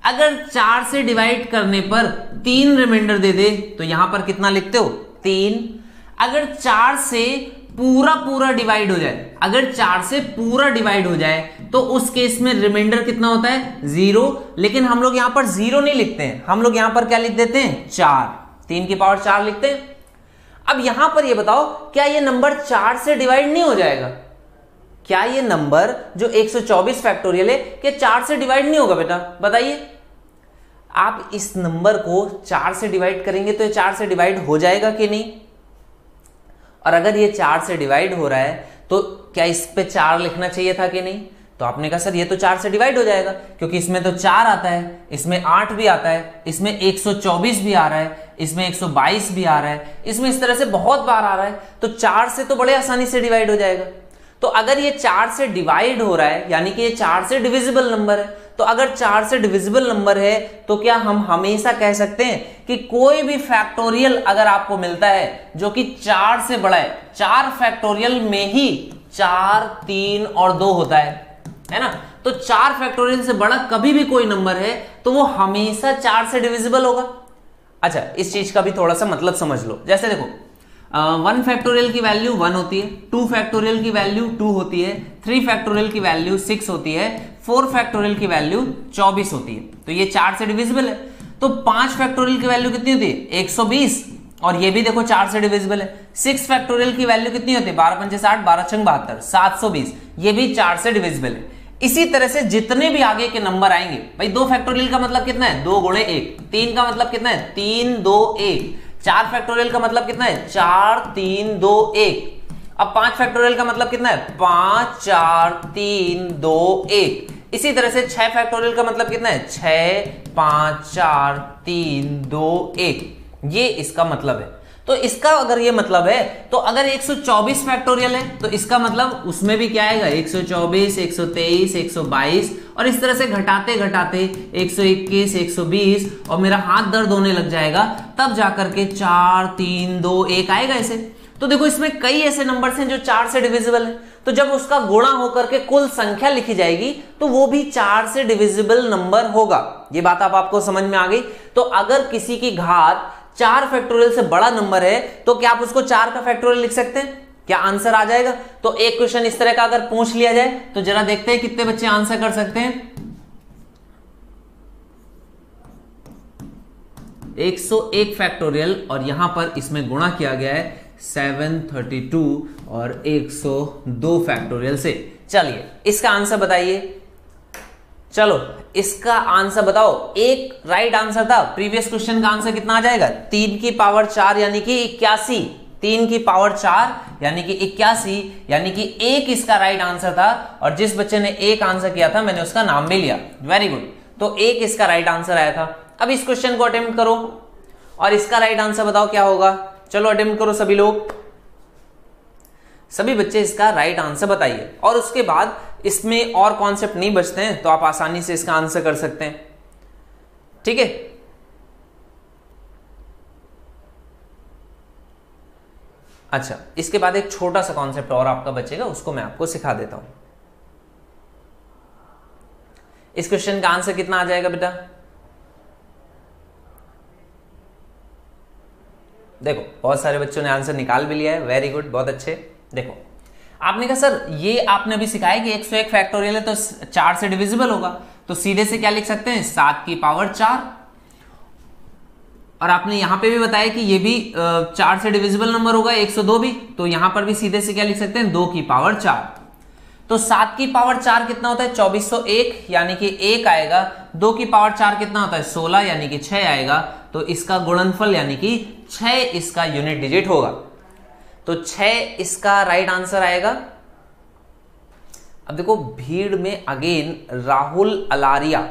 अगर 4 से डिवाइड करने पर 3 रिमाइंडर दे दे, तो यहां पर कितना लिखते हो 3। अगर 4 से पूरा डिवाइड हो जाए, अगर 4 से पूरा डिवाइड हो जाए तो उस केस में रिमाइंडर कितना होता है 0, लेकिन हम लोग यहां पर 0 नहीं लिखते हैं, हम लोग यहां पर क्या लिख देते हैं 4, 3 की पावर 4 लिखते हैं। अब यहां पर ये बताओ, क्या ये नंबर 4 से डिवाइड नहीं हो जाएगा? क्या ये नंबर जो 124 फैक्टोरियल है, क्या 4 से डिवाइड नहीं होगा बेटा? बताइए। आप इस नंबर को 4 से डिवाइड करेंगे तो ये 4 से डिवाइड हो जाएगा कि नहीं? और अगर ये 4 से डिवाइड हो रहा है तो क्या इस पे 4 लिखना चाहिए था कि नहीं? तो आपने कहा सर ये तो 4 से डिवाइड हो जाएगा, क्योंकि इसमें तो 4 आता है, इसमें 8 भी आता है, इसमें 124 भी आ रहा है, इसमें 122 भी आ रहा है, इसमें इस तरह से बहुत बार आ रहा है, तो 4 से तो बड़े आसानी से डिवाइड हो जाएगा। तो अगर ये 4 से डिवाइड हो रहा है, यानी कि ये 4 से डिविजिबल नंबर है, तो अगर 4 से डिविजिबल नंबर है तो क्या हम हमेशा कह सकते हैं कि कोई भी फैक्टोरियल अगर आपको मिलता है जो कि 4 से बड़ा है, 4 फैक्टोरियल में ही 4, 3 और 2 होता है ना? तो 4 फैक्टोरियल से बड़ा कभी भी कोई नंबर है तो वो हमेशा 4 से डिविजिबल होगा। अच्छा, इस चीज का भी थोड़ा सा मतलब समझ लो। जैसे देखो 1 फैक्टोरियल की वैल्यू 1 होती है, 2 फैक्टोरियल की वैल्यू 2 होती है, 3 फैक्टोरियल की वैल्यू 6 होती है, 4 फैक्टोरियल की वैल्यू 24 होती है। तो ये 4 से डिविजिबल है। तो 5 फैक्टोरियल की वैल्यू कितनी होती है 120, और ये भी देखो 4 से डिविजिबल है। 6 फैक्टोरियल की वैल्यू कितनी होती है 12 पंचे 60, 12 छंग 72, 720, ये भी 4 से डिविजिबल है। इसी तरह से जितने भी आगे के नंबर आएंगे, भाई 2 फैक्टोरियल का मतलब कितना है 2 गुणे 1, 3 का मतलब कितना है 3, 2, 1, 4 फैक्टोरियल का मतलब कितना है 4, 3, 2, 1, अब 5 फैक्टोरियल का मतलब कितना है 5, 4, 3, 2, 1। इसी तरह से 6 फैक्टोरियल का मतलब कितना है 6, 5, 4, 3, 2, 1, ये इसका मतलब है। तो इसका अगर ये मतलब है, तो अगर 124 फैक्टोरियल है तो इसका मतलब उसमें भी क्या आएगा 124, 123, 122, और इस तरह से घटाते घटाते 121, 120, और मेरा हाथ दर्द होने लग जाएगा, तब जाकर के 4, 3, 2, 1 आएगा ऐसे। तो देखो इसमें कई ऐसे नंबर्स हैं जो 4 से डिविजिबल है, तो जब उसका गुणा होकर के कुल संख्या लिखी जाएगी तो वो भी 4 से डिविजिबल नंबर होगा। ये बात आपको समझ में आ गई? तो अगर किसी की घात 4 फैक्टोरियल से बड़ा नंबर है तो क्या आप उसको 4 का फैक्टोरियल लिख सकते हैं? क्या आंसर आ जाएगा? तो एक क्वेश्चन इस तरह का अगर पूछ लिया जाए तो जरा देखते हैं कितने बच्चे आंसर कर सकते हैं। 101 फैक्टोरियल, और यहां पर इसमें गुणा किया गया है 732 और 102 फैक्टोरियल से। चलिए इसका आंसर बताइए। चलो इसका आंसर बताओ। एक राइट आंसर था, प्रीवियस क्वेश्चन का आंसर कितना आ जाएगा 3 की पावर 4 यानी कि 81, 3 की पावर 4 यानी कि 81, यानी कि 1 इसका राइट आंसर था। और जिस बच्चे ने 1 आंसर किया था मैंने उसका नाम भी लिया, वेरी गुड। तो 1 इसका राइट आंसर आया था। अब इस क्वेश्चन को अटेम्प्ट करो और इसका राइट आंसर बताओ क्या होगा। चलो अटेम्प्ट करो सभी लोग, सभी बच्चे इसका राइट आंसर बताइए। और उसके बाद इसमें और कॉन्सेप्ट नहीं बचते हैं तो आप आसानी से इसका आंसर कर सकते हैं, ठीक है। अच्छा, इसके बाद एक छोटा सा कॉन्सेप्ट और आपका बचेगा, उसको मैं आपको सिखा देता हूं। इस क्वेश्चन का आंसर कितना आ जाएगा बेटा? देखो बहुत सारे बच्चों ने आंसर निकाल भी लिया है, वेरी गुड, बहुत अच्छे। देखो आपने कहा सर ये आपने अभी सिखाया कि 101 फैक्टोरियल है तो 4 से डिविजिबल होगा, तो सीधे से क्या लिख सकते हैं 7 की पावर 4। और आपने यहां पे भी बताया कि ये भी 4 से डिविजिबल नंबर होगा, 102 भी, तो यहां पर भी सीधे से क्या लिख सकते हैं 2 की पावर 4। तो 7 की पावर 4 कितना होता है 2401, यानी कि 1 आएगा। 2 की पावर 4 कितना होता है 16, यानी कि 6 आएगा। तो इसका गुणनफल यानी कि 6 इसका यूनिट डिजिट होगा, तो 6 इसका राइट आंसर आएगा। अब देखो भीड़ में अगेन राहुल अलारिया,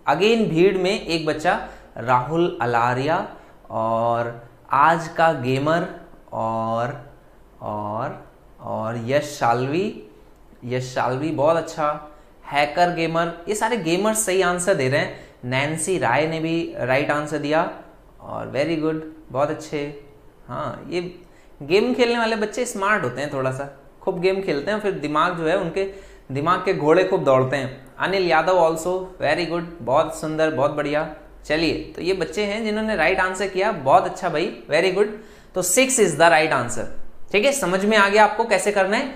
अगेन भीड़ में एक बच्चा राहुल अलारिया, और आज का गेमर, और यश शाल्वी, बहुत अच्छा। हैकर गेमर, ये सारे गेमर्स सही आंसर दे रहे हैं। नैन्सी राय ने भी राइट आंसर दिया और वेरी गुड, बहुत अच्छे। हाँ, ये गेम खेलने वाले बच्चे स्मार्ट होते हैं, थोड़ा सा खूब गेम खेलते हैं, फिर दिमाग जो है उनके दिमाग के घोड़े खूब दौड़ते हैं। Anil Yadav also very good, बहुत सुंदर, बहुत बढ़िया। चलिए, तो ये बच्चे हैं जिन्होंने राइट आंसर किया, बहुत अच्छा भाई, वेरी गुड। तो 6 इज द राइट आंसर। ठीक है, समझ में आ गया आपको कैसे करना है।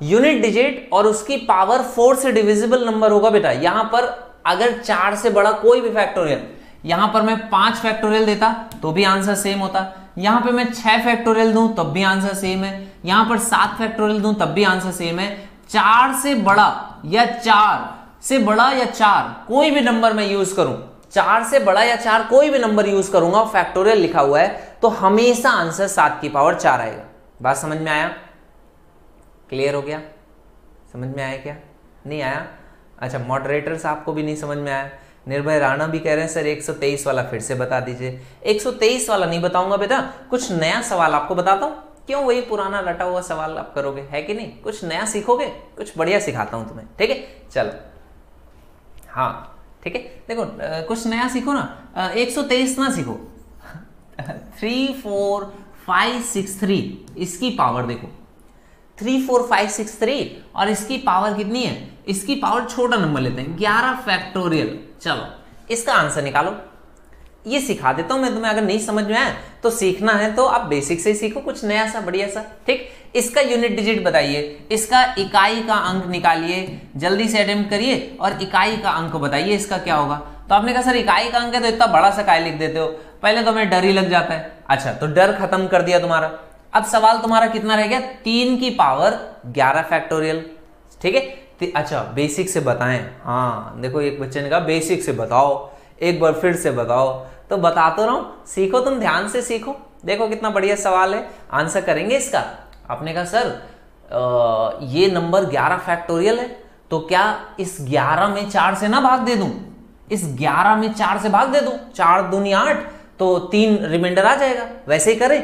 यूनिट डिजिट और उसकी पावर 4 से डिविजिबल नंबर होगा बेटा। यहां पर अगर 4 से बड़ा कोई भी फैक्टोरियल, यहां पर मैं 5 फैक्टोरियल देता तो भी आंसर सेम होता, यहां पे मैं 6 फैक्टोरियल दूं तब भी आंसर सेम है, यहां पर 7 फैक्टोरियल दूं तब भी आंसर सेम है। 4 से बड़ा या 4 से बड़ा या 4 कोई भी नंबर मैं यूज करूं, 4 से बड़ा या 4 कोई भी नंबर यूज करूंगा, फैक्टोरियल लिखा हुआ है तो हमेशा आंसर 7 की पावर 4 आएगा। बात समझ में आया? क्लियर हो गया? समझ में आया क्या? नहीं आया? अच्छा, मॉडरेटर साहब को भी नहीं समझ में आया। निर्भय राणा भी कह रहे हैं सर 123 वाला फिर से बता दीजिए। 123 वाला नहीं बताऊंगा बेटा, कुछ नया सवाल आपको बताता हूं। क्यों वही पुराना रटा हुआ सवाल आप करोगे, है कि नहीं? कुछ नया सीखोगे, कुछ बढ़िया सिखाता हूं तुम्हें। ठीक है, चलो। हाँ ठीक है, देखो कुछ नया सीखो ना। 123 ना सीखो 3 4 5 6 3, इसकी पावर देखो 3 4 5 6 3 और इसकी पावर कितनी है? इसकी पावर छोटा नंबर लेते हैं 11 फैक्टोरियल। चलो इसका आंसर निकालो, ये सिखा देता हूं मैं तुम्हें। अगर नहीं समझ में आया तो सीखना है तो आप बेसिक से ही सीखो, कुछ नया सा बढ़िया सा। ठीक, इसका यूनिट डिजिट बताइए, इसका इकाई का अंक निकालिए, जल्दी से अटेम्प्ट करिए और इकाई का अंक बताइए इसका क्या होगा। तो आपने कहा सर इकाई का अंक है तो इतना बड़ा सा काय लिख देते हो, पहले तो हमें डर ही लग जाता है। अच्छा, तो डर खत्म कर दिया तुम्हारा। अब सवाल तुम्हारा कितना रह गया? 3 की पावर 11 फैक्टोरियल। ठीक है, अच्छा बेसिक से बताएं। हाँ देखो, एक बच्चे ने कहा बेसिक से बताओ, एक बार फिर से बताओ। तो बता तो रहा हूं, सीखो, तुम ध्यान से सीखो। देखो कितना बढ़िया सवाल है, आंसर करेंगे इसका। आपने कहा सर ये नंबर 11 फैक्टोरियल है तो क्या इस 11 में 4 से ना भाग दे दूं? इस 11 में 4 से भाग दे दूं, 4 दूनी 8 तो 3 रिमाइंडर आ जाएगा। वैसे ही करें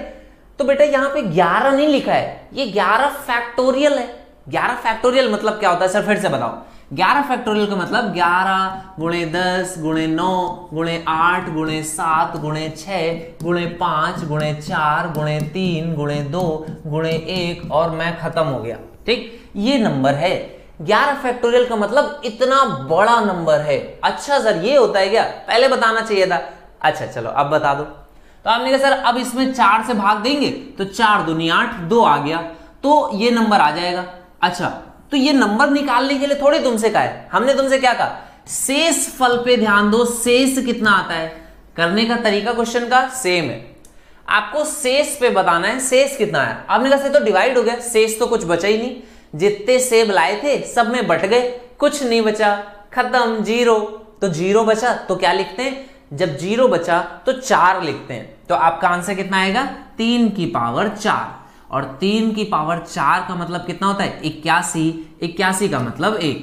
तो बेटा यहाँ पे 11 नहीं लिखा है, ये 11 फैक्टोरियल है। 11 फैक्टोरियल मतलब क्या होता है सर, फिर से बताओ। 11 फैक्टोरियल का मतलब 11 गुणे 10 गुणे 9 गुणे 8 गुणे 7 गुणे 6 गुणे 5 गुणे 4 गुणे 3 गुणे 2 गुणे 1 और मैं खत्म हो गया। ठीक, ये नंबर है 11 फैक्टोरियल का मतलब इतना बड़ा नंबर है। अच्छा सर ये होता है क्या? पहले बताना चाहिए था। अच्छा चलो अब बता दो। तो आपने कहा सर अब इसमें 4 से भाग देंगे तो 4 दूनी 8, 2 आ गया तो ये नंबर आ जाएगा। अच्छा, तो ये नंबर निकालने के लिए थोड़ी तुमसे कहा है, हमने तुमसे क्या कहा? शेष फल पे ध्यान दो, शेष कितना आता है। करने का तरीका क्वेश्चन का सेम है, आपको शेष पे बताना है शेष कितना है। आपने कहा तो डिवाइड हो गया, शेष तो कुछ बचा ही नहीं, जितने सेब लाए थे सब में बट गए, कुछ नहीं बचा, खत्म, 0। तो 0 बचा तो क्या लिखते हैं? जब 0 बचा तो 4 लिखते हैं। तो आपका आंसर कितना आएगा? 3 की पावर 4। और 3 की पावर 4 का मतलब कितना होता है? 81। 81 का मतलब 1।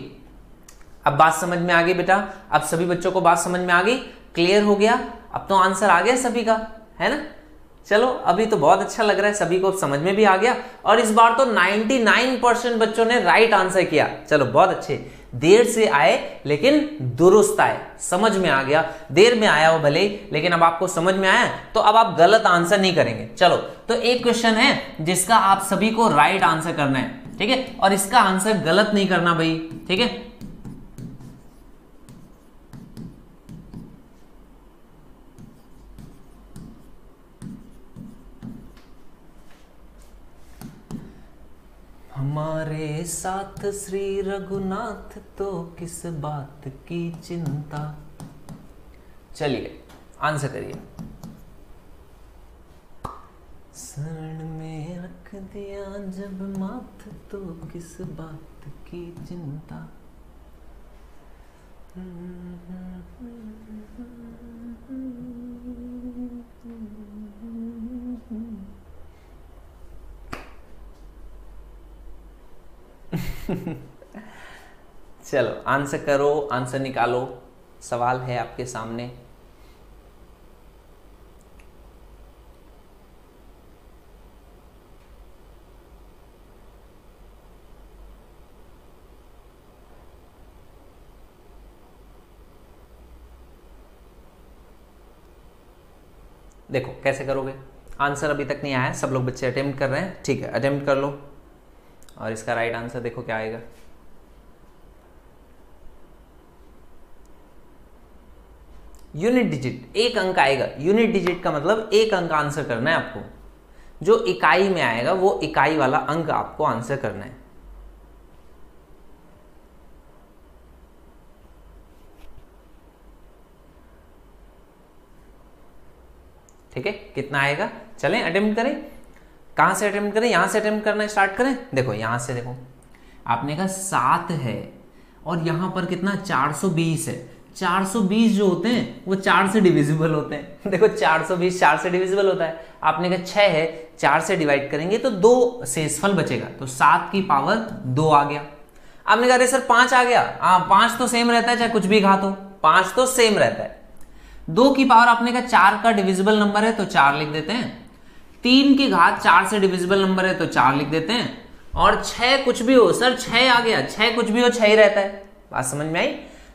अब बात समझ में आ गई बेटा? अब सभी बच्चों को बात समझ में आ गई, क्लियर हो गया? अब तो आंसर आ गया सभी का, है ना? चलो अभी तो बहुत अच्छा लग रहा है, सभी को समझ में भी आ गया। और इस बार तो 99% बच्चों ने राइट आंसर किया। चलो बहुत अच्छे, देर से आए लेकिन दुरुस्त आए, समझ में आ गया। देर में आया हो भले लेकिन अब आपको समझ में आया तो अब आप गलत आंसर नहीं करेंगे। चलो तो एक क्वेश्चन है जिसका आप सभी को राइट आंसर करना है, ठीक है? और इसका आंसर गलत नहीं करना भाई, ठीक है? हमारे साथ श्री रघुनाथ तो किस बात की चिंता। चलिए आंसर करिए। शरण में रख दिया जब माथ तो किस बात की चिंता। चलो आंसर करो, आंसर निकालो, सवाल है आपके सामने। देखो कैसे करोगे, आंसर अभी तक नहीं आया, सब लोग बच्चे अटेम्प्ट कर रहे हैं, ठीक है अटेम्प्ट कर लो। और इसका राइट आंसर देखो क्या आएगा, यूनिट डिजिट, एक अंक आएगा। यूनिट डिजिट का मतलब एक अंक आंसर करना है आपको, जो इकाई में आएगा वो इकाई वाला अंक आपको आंसर करना है। ठीक है, कितना आएगा, चलें अटेम्प्ट करें। कहां से अटेम्प्ट करें, यहां से अटेम्प्ट करना स्टार्ट करें। देखो यहां से, देखो आपने कहा 7 है और यहां पर कितना 420 है। 420 जो होते हैं वो 4 से डिविजिबल होते हैं। देखो 420 4 से डिविजिबल होता है। आपने कहा 6 है, 4 से डिवाइड करेंगे तो 2 शेषफल बचेगा, तो 7 की पावर 2 आ गया। आपने कहा अरे सर 5 आ गया, हाँ 5 तो सेम रहता है चाहे कुछ भी घात हो, 5 तो सेम रहता है। 2 की पावर आपने कहा 4 का डिविजिबल नंबर है तो 4 लिख देते हैं। 3 की घात 4 से डिविजिबल नंबर है तो 4 लिख देते हैं। और 6 कुछ भी हो, सर 6 आ गया, 6 कुछ भी हो 6 ही रहता है। बात समझ में आई।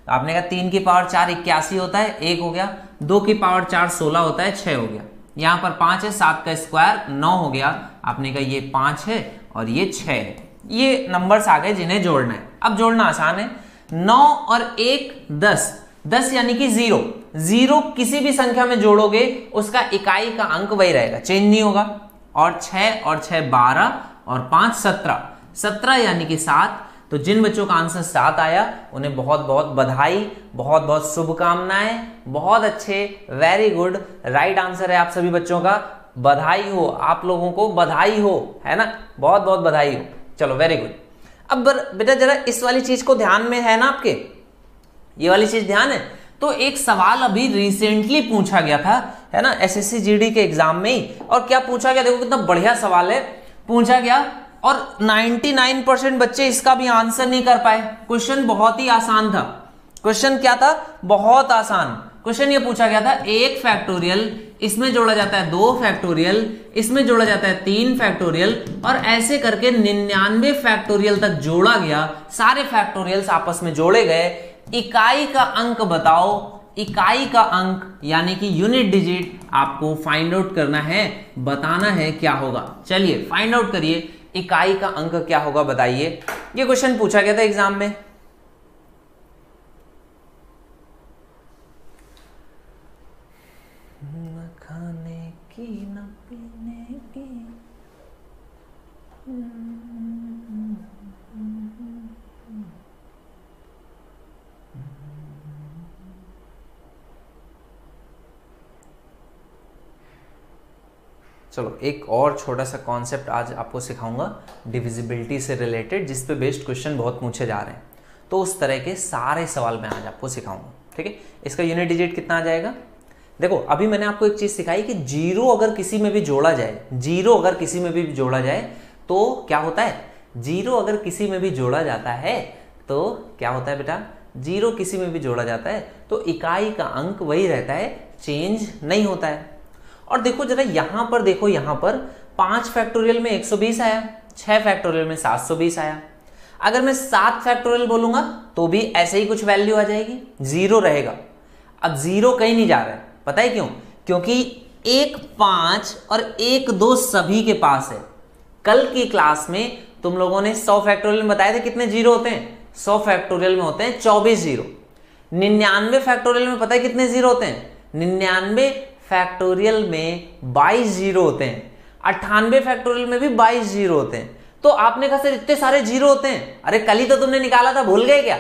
तो आपने कहा 3 की पावर 4 81 होता है, 1 हो गया। 2 की पावर 4 16 होता है, 6 हो गया। यहां पर 5 है, 7 का स्क्वायर 9 हो गया। आपने कहा ये 5 है और ये 6 है। ये नंबर्स आ गए जिन्हें जोड़ना है। अब जोड़ना आसान है। 9 और 1 10, 10 यानी कि 0। 0 किसी भी संख्या में जोड़ोगे उसका इकाई का अंक वही रहेगा, चेंज नहीं होगा। और 6 12 और 5 17, 17 यानी कि 7। तो जिन बच्चों का आंसर 7 आया उन्हें बहुत बहुत बधाई, बहुत बहुत शुभकामनाएं, बहुत अच्छे, वेरी गुड। राइट आंसर है आप सभी बच्चों का। बधाई हो, आप लोगों को बधाई हो, है ना, बहुत बहुत बधाई हो। चलो वेरी गुड। अब बेटा जरा इस वाली चीज को ध्यान में है ना आपके, ये वाली चीज ध्यान है। तो एक सवाल अभी रिसेंटली पूछा गया था, है ना, एसएससी जीडी के एग्जाम में ही। और क्या पूछा गया, देखो कितना बढ़िया सवाल है, पूछा गया और 99% बच्चे इसका भी आंसर नहीं कर पाए। क्वेश्चन बहुत ही आसान था। क्वेश्चन क्या था, बहुत आसान क्वेश्चन। ये पूछा गया था 1 फैक्टोरियल, इसमें जोड़ा जाता है 2 फैक्टोरियल, इसमें जोड़ा जाता है 3 फैक्टोरियल, और ऐसे करके 99 फैक्टोरियल तक जोड़ा गया। सारे फैक्टोरियल्स आपस में जोड़े गए। इकाई का अंक बताओ, इकाई का अंक यानी कि यूनिट डिजिट आपको फाइंड आउट करना है, बताना है क्या होगा। चलिए फाइंड आउट करिए, इकाई का अंक क्या होगा बताइए। ये क्वेश्चन पूछा गया था एग्जाम में। न खाने की न पीने की, चलो एक और छोटा सा कॉन्सेप्ट आज आपको सिखाऊंगा डिविजिबिलिटी से रिलेटेड, जिस पे बेस्ड क्वेश्चन बहुत पूछे जा रहे हैं। तो उस तरह के सारे सवाल मैं आज आपको सिखाऊंगा, ठीक है। इसका यूनिट डिजिट कितना आ जाएगा, देखो अभी मैंने आपको एक चीज सिखाई कि 0 अगर किसी में भी जोड़ा जाए, 0 अगर किसी में भी जोड़ा जाए तो क्या होता है। 0 अगर किसी में भी जोड़ा जाता है तो क्या होता है बेटा, 0 किसी में भी जोड़ा जाता है तो इकाई का अंक वही रहता है, चेंज नहीं होता है। और देखो जरा यहां पर देखो, यहां पर 5 फैक्टोरियल में 120 आया, 6 फैक्टोरियल में 720 आया। अगर मैं 7 फैक्टोरियल बोलूंगा तो भी ऐसे ही कुछ वैल्यू आ जाएगी, 0 रहेगा। अब 0 कहीं नहीं जा रहा है, पता है क्यों, क्योंकि 1 5 और 1 2 सभी के पास है। कल की क्लास में तुम लोगों ने 100 फैक्टोरियल में बताए थे कितने 0 होते हैं, 100 फैक्टोरियल में होते हैं 24 0। 99 फैक्टोरियल में पता है कितने 0 होते हैं, 99 फैक्टोरियल में 22 0 होते हैं। 98 फैक्टोरियल में भी 22 0 होते हैं। तो आपने कहा सर इतने सारे 0 होते हैं, अरे कल ही तो तुमने निकाला था, भूल गए क्या।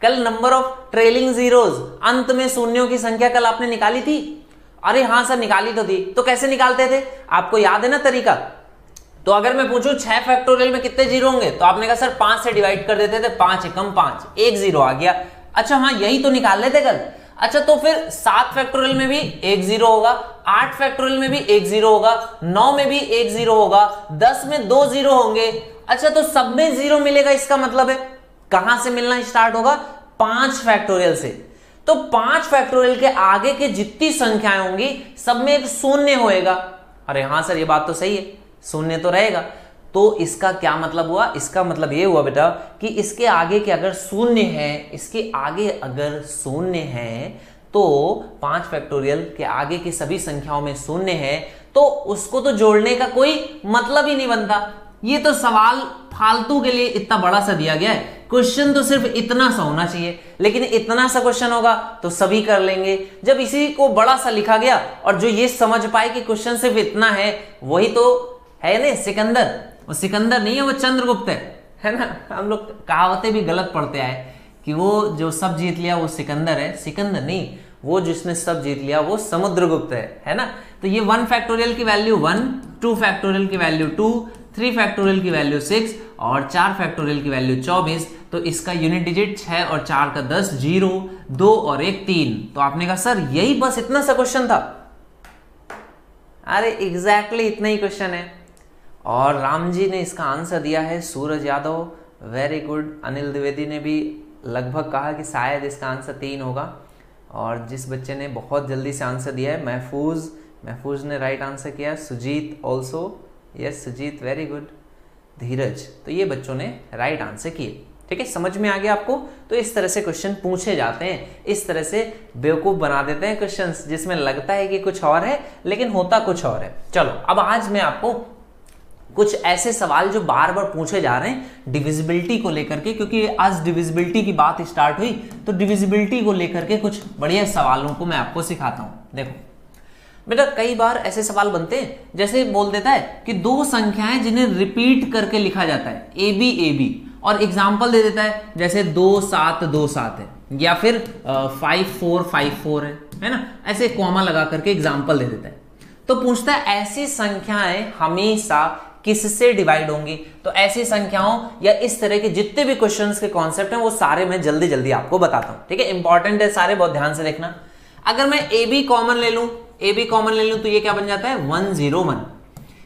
कल नंबर ऑफ ट्रेलिंग जीरोज, अंत में शून्यों की संख्या कल आपने निकाली थी। अरे हाँ सर निकाली तो थी, तो कैसे निकालते थे, आपको याद है ना तरीका। तो अगर मैं पूछूं 6 फैक्टोरियल में कितने 0 होंगे, तो आपने कहा सर 5 से डिवाइड कर देते थे, 5 एकम 5, 1 0 आ गया। अच्छा हाँ यही तो निकाल लेते कल। अच्छा तो फिर 7 फैक्टोरियल में भी 1 0 होगा, 8 फैक्टोरियल में भी 1 0 होगा, 9 में भी 1 0 होगा, 10 में 2 0 होंगे। अच्छा तो सब में 0 मिलेगा, इसका मतलब है कहां से मिलना स्टार्ट होगा, 5 फैक्टोरियल से। तो 5 फैक्टोरियल के आगे के जितनी संख्याएं होंगी सब में एक शून्य होएगा। अरे हाँ सर ये बात तो सही है, शून्य तो रहेगा। तो इसका क्या मतलब हुआ, इसका मतलब ये हुआ बेटा कि इसके आगे के अगर शून्य है, इसके आगे अगर शून्य है तो 5 फैक्टोरियल के आगे की सभी संख्याओं में शून्य है तो उसको तो जोड़ने का कोई मतलब ही नहीं बनता। ये तो सवाल फालतू के लिए इतना बड़ा सा दिया गया है, क्वेश्चन तो सिर्फ इतना सा होना चाहिए, लेकिन इतना सा क्वेश्चन होगा तो सभी कर लेंगे। जब इसी को बड़ा सा लिखा गया और जो ये समझ पाए कि क्वेश्चन सिर्फ इतना है, वही तो है ना सिकंदर। वो सिकंदर नहीं है, वो चंद्रगुप्त है ना। हम लोग कहावतें भी गलत पढ़ते आए कि वो जो सब जीत लिया वो सिकंदर है, सिकंदर नहीं, वो जिसने सब जीत लिया वो समुद्रगुप्त है ना। तो ये 1 फैक्टोरियल की वैल्यू 1, 2 फैक्टोरियल की वैल्यू 2, 3 फैक्टोरियल की वैल्यू 6 और 4 फैक्टोरियल की वैल्यू 24। तो इसका यूनिट डिजिट 6 और 4 का 10, 0, 2 और 1 3। तो आपने कहा सर यही बस इतना सा क्वेश्चन था? अरे एग्जैक्टली इतना ही क्वेश्चन है। और राम जी ने इसका आंसर दिया है सूरज यादव, वेरी गुड। अनिल द्विवेदी ने भी लगभग कहा कि शायद इसका आंसर 3 होगा। और जिस बच्चे ने बहुत जल्दी से आंसर दिया है महफूज ने राइट आंसर किया। Sujit also, yes Sujit, very good. Dheeraj, तो ये बच्चों ने राइट आंसर किए। ठीक है, समझ में आ गया आपको? तो इस तरह से क्वेश्चन पूछे जाते हैं, इस तरह से बेवकूफ बना देते हैं क्वेश्चंस, जिसमें लगता है कि कुछ और है लेकिन होता कुछ और है। चलो अब आज मैं आपको कुछ ऐसे सवाल जो बार बार पूछे जा रहे हैं डिविजिबिलिटी को लेकर के, क्योंकि आज डिविजिबिलिटी की बात स्टार्ट हुई तो डिविजिबिलिटी को लेकर के कुछ बढ़िया सवालों को मैं आपको सिखाता हूं। देखो बेटा, कई बार ऐसे सवाल बनते हैं जैसे बोल देता है कि 2 संख्याएं जिन्हें रिपीट करके लिखा जाता है AB और एग्जाम्पल दे देता है जैसे 2 7 2 7 है, या फिर 5 4 5 4 है ना, ऐसे कॉमा लगा करके एग्जाम्पल दे देता है। तो पूछता है ऐसी संख्याएं हमेशा किससे डिवाइड होंगी। तो ऐसी संख्याओं या इस तरह के जितने भी क्वेश्चंस के कॉन्सेप्ट हैं वो सारे मैं जल्दी जल्दी आपको बताता हूं। ठीक है, इंपॉर्टेंट है सारे, बहुत ध्यान से देखना। अगर मैं AB कॉमन ले लूं तो ये क्या बन जाता है 101,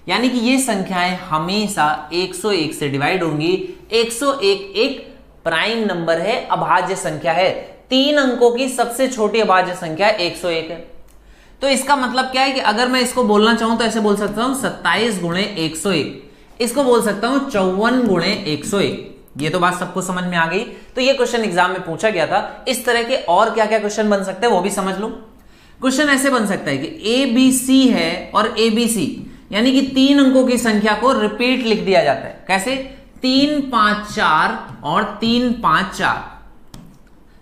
यानी कि ये संख्याएं हमेशा 101 से डिवाइड होंगी। 101 एक प्राइम नंबर है, अभाज्य संख्या है। 3 अंकों की सबसे छोटी अभाज्य संख्या 101 है। तो इसका मतलब क्या है कि अगर मैं इसको बोलना चाहूं तो ऐसे बोल सकता हूं 27 गुणे 101, इसको बोल सकता हूं 54 गुणे 101। ये तो बात सबको समझ में आ गई। तो ये क्वेश्चन एग्जाम में पूछा गया था। इस तरह के और क्या क्या क्वेश्चन बन सकते हैं वो भी समझ लो। क्वेश्चन ऐसे बन सकता है कि ABC है और ABC, यानी कि 3 अंकों की संख्या को रिपीट लिख दिया जाता है। कैसे? 3 5 4 और 3 5 4।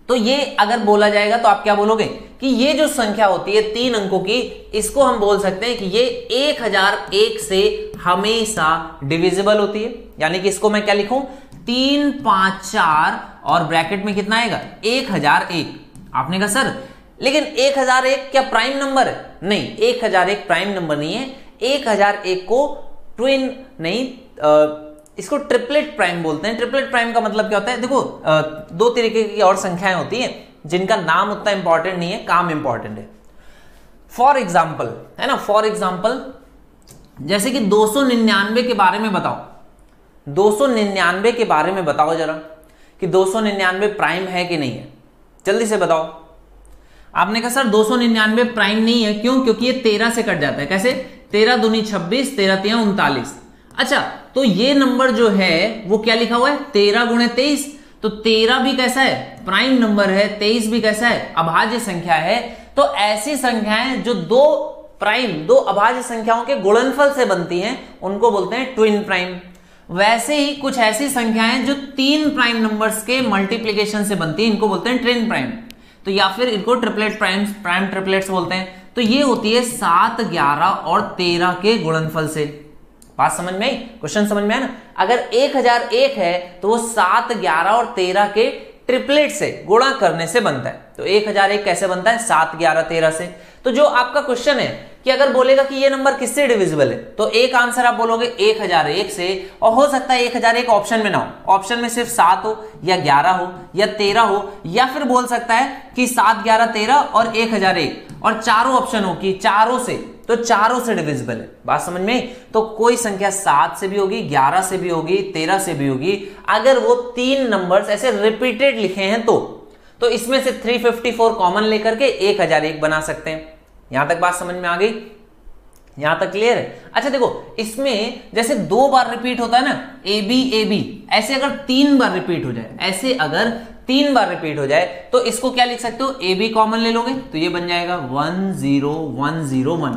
तो ये अगर बोला जाएगा तो आप क्या बोलोगे कि ये जो संख्या होती है 3 अंकों की, इसको हम बोल सकते हैं कि ये 1001 से हमेशा डिविजिबल होती है। यानी कि इसको मैं क्या लिखूं 3 5 4 और ब्रैकेट में कितना आएगा 1001। आपने कहा सर लेकिन 1001 क्या प्राइम नंबर है? नहीं, 1001 प्राइम नंबर नहीं है। 1001 को ट्विन नहीं, इसको ट्रिपलेट प्राइम बोलते हैं। ट्रिपलेट प्राइम का मतलब क्या होता है? देखो 2 तरीके की और संख्याएं होती हैं जिनका नाम उतना इंपॉर्टेंट नहीं है, काम इंपॉर्टेंट है। फॉर एग्जाम्पल है ना, फॉर एग्जाम्पल जैसे कि 299 के बारे में बताओ। 299 के बारे में बताओ जरा कि 299 प्राइम है कि नहीं है, जल्दी से बताओ। आपने कहा सर 299 प्राइम नहीं है, क्यों? क्योंकि ये 13 से कट जाता है। कैसे? 13 दूनी 26, 13 तिया 39। अच्छा, तो ये नंबर जो है वो क्या लिखा हुआ है 13 गुणे 23। तो 13 भी कैसा है? प्राइम नंबर है। 23 भी कैसा है? अभाज्य संख्या है। तो ऐसी संख्याएं जो 2 अभाज्य संख्याओं के गुणनफल से बनती हैं उनको बोलते हैं ट्विन प्राइम। वैसे ही कुछ ऐसी संख्याएं जो 3 प्राइम नंबर्स के मल्टीप्लीकेशन से बनती हैं इनको बोलते हैं ट्विन प्राइम। तो या फिर इनको ट्रिपलेट प्राइम ट्रिपलेट्स बोलते हैं। तो ये होती है 7 11 और 13 के गुणनफल से। बात समझ में आई? क्वेश्चन समझ में आया ना? अगर 1001 है तो वो 7 11 और 13 के ट्रिपलेट से गुणा करने से बनता है। तो 1001 कैसे बनता है? 7 11 13 से। तो जो आपका क्वेश्चन है कि अगर बोलेगा कि ये नंबर किससे डिविजिबल है, तो एक आंसर आप बोलोगे 1001 से, और हो सकता है 1001 ऑप्शन में ना हो, ऑप्शन में सिर्फ 7 हो या 11 हो या 13 हो, या फिर बोल सकता है कि 7 11 13 और 1001 और चारों ऑप्शन हो कि चारों से, तो चारों से डिविजिबल है। बात समझ में? तो कोई संख्या 7 से भी होगी, 11 से भी होगी, 13 से भी होगी, अगर वो 3 नंबर्स ऐसे रिपीटेड लिखे हैं तो इसमें से 354 कॉमन लेकर के 1001 बना सकते हैं। यहां तक बात समझ में आ गई? यहां तक क्लियर है? अच्छा देखो, इसमें जैसे 2 बार रिपीट होता है ना AB AB, ऐसे अगर 3 बार रिपीट हो जाए, ऐसे अगर 3 बार रिपीट हो जाए तो इसको क्या लिख सकते हो, ए बी कॉमन ले लोगे तो ये बन जाएगा 10101।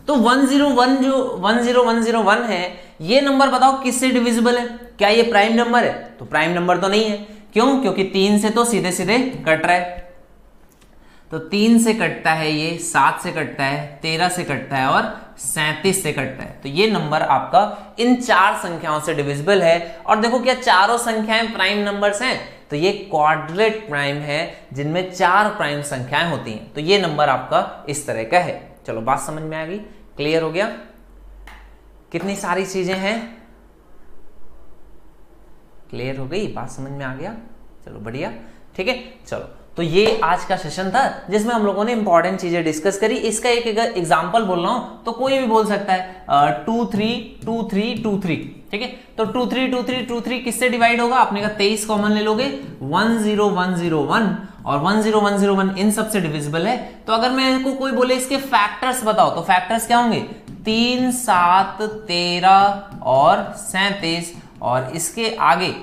तो 10101 है, ये नंबर बताओ किससे डिविजिबल है, क्या ये प्राइम नंबर है? तो प्राइम नंबर तो नहीं है, क्यों? क्योंकि 3 से तो सीधे सीधे कट रहा है, तो 3 से कटता है ये, 7 से कटता है, 13 से कटता है और 37 से कटता है। तो ये नंबर आपका इन 4 संख्याओं से डिविजिबल है। और देखो क्या चारों संख्याएं प्राइम नंबर्स हैं? तो ये क्वाड्रेट प्राइम है जिनमें 4 प्राइम संख्याएं होती हैं। तो ये नंबर आपका इस तरह का है। चलो बात समझ में आ गई, क्लियर हो गया? कितनी सारी चीजें हैं, क्लियर हो गई, बात समझ में आ गया? चलो बढ़िया, ठीक है। चलो तो ये आज का सेशन था जिसमें हम लोगों ने इंपॉर्टेंट चीजें डिस्कस करी। इसका एक एग्जांपल बोल रहा हूं तो कोई भी बोल सकता है 2 3 2 3 2 3, ठीक है। तो 2 3 2 3 2 3 किससे डिवाइड होगा? आपने कहा 23 कॉमन ले लोगे, 10101 और 10101 इन सब से डिविजिबल है। तो अगर मेरे को कोई बोले इसके फैक्टर्स बताओ, तो फैक्टर्स क्या होंगे? 3 7 13 और 37, और इसके आगे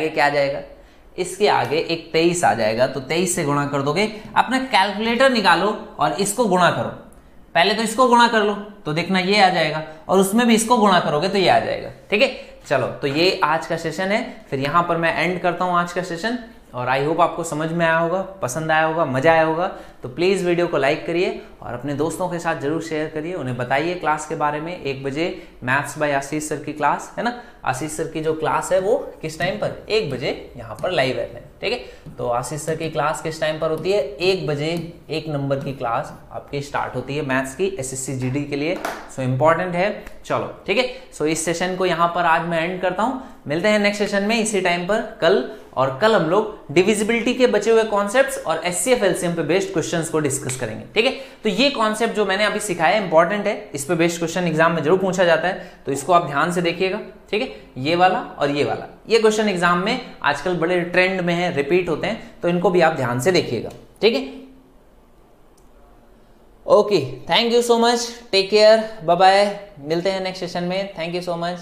क्या आ जाएगा? इसके आगे एक 23 आ जाएगा। तो 23 से गुणा कर दोगे, अपना कैलकुलेटर निकालो और इसको गुणा करो। पहले तो इसको गुणा कर लो तो देखना ये आ जाएगा, और उसमें भी इसको गुणा करोगे तो ये आ जाएगा, ठीक है। चलो तो ये आज का सेशन है, फिर यहां पर मैं एंड करता हूं आज का सेशन। और आई होप आपको समझ में आया होगा, पसंद आया होगा, मजा आया होगा। तो प्लीज वीडियो को लाइक करिए और अपने दोस्तों के साथ जरूर शेयर करिए, उन्हें बताइए क्लास के बारे में। 1 बजे मैथ्स बाय आशीष सर की क्लास है ना, आशीष सर की जो क्लास है वो किस टाइम पर? 1 बजे यहाँ पर लाइव रहते हैं, ठीक है। तो आशीष सर की क्लास किस टाइम पर होती है? 1 बजे 1 नंबर की क्लास आपकी स्टार्ट होती है मैथ्स की, SSC GD के लिए। सो इंपॉर्टेंट है। चलो ठीक है, सो इस सेशन को यहाँ पर आज मैं एंड करता हूँ। मिलते हैं नेक्स्ट सेशन में इसी टाइम पर कल, और कल हम लोग डिविजिबिलिटी के बचे हुए कॉन्सेप्ट्स और HCF LCM पे बेस्ड क्वेश्चंस को डिस्कस करेंगे, ठीक है। तो ये कॉन्सेप्ट जो मैंने अभी सिखाया इंपॉर्टेंट है, इस पे बेस्ड क्वेश्चन एग्जाम में जरूर पूछा जाता है, तो इसको आप ध्यान से देखिएगा, ठीक है। ये वाला और ये वाला, ये क्वेश्चन एग्जाम में आजकल बड़े ट्रेंड में है, रिपीट होते हैं, तो इनको भी आप ध्यान से देखिएगा, ठीक है। Okay, thank you so much, take care, bye bye, मिलते हैं नेक्स्ट सेशन में। Thank you so much.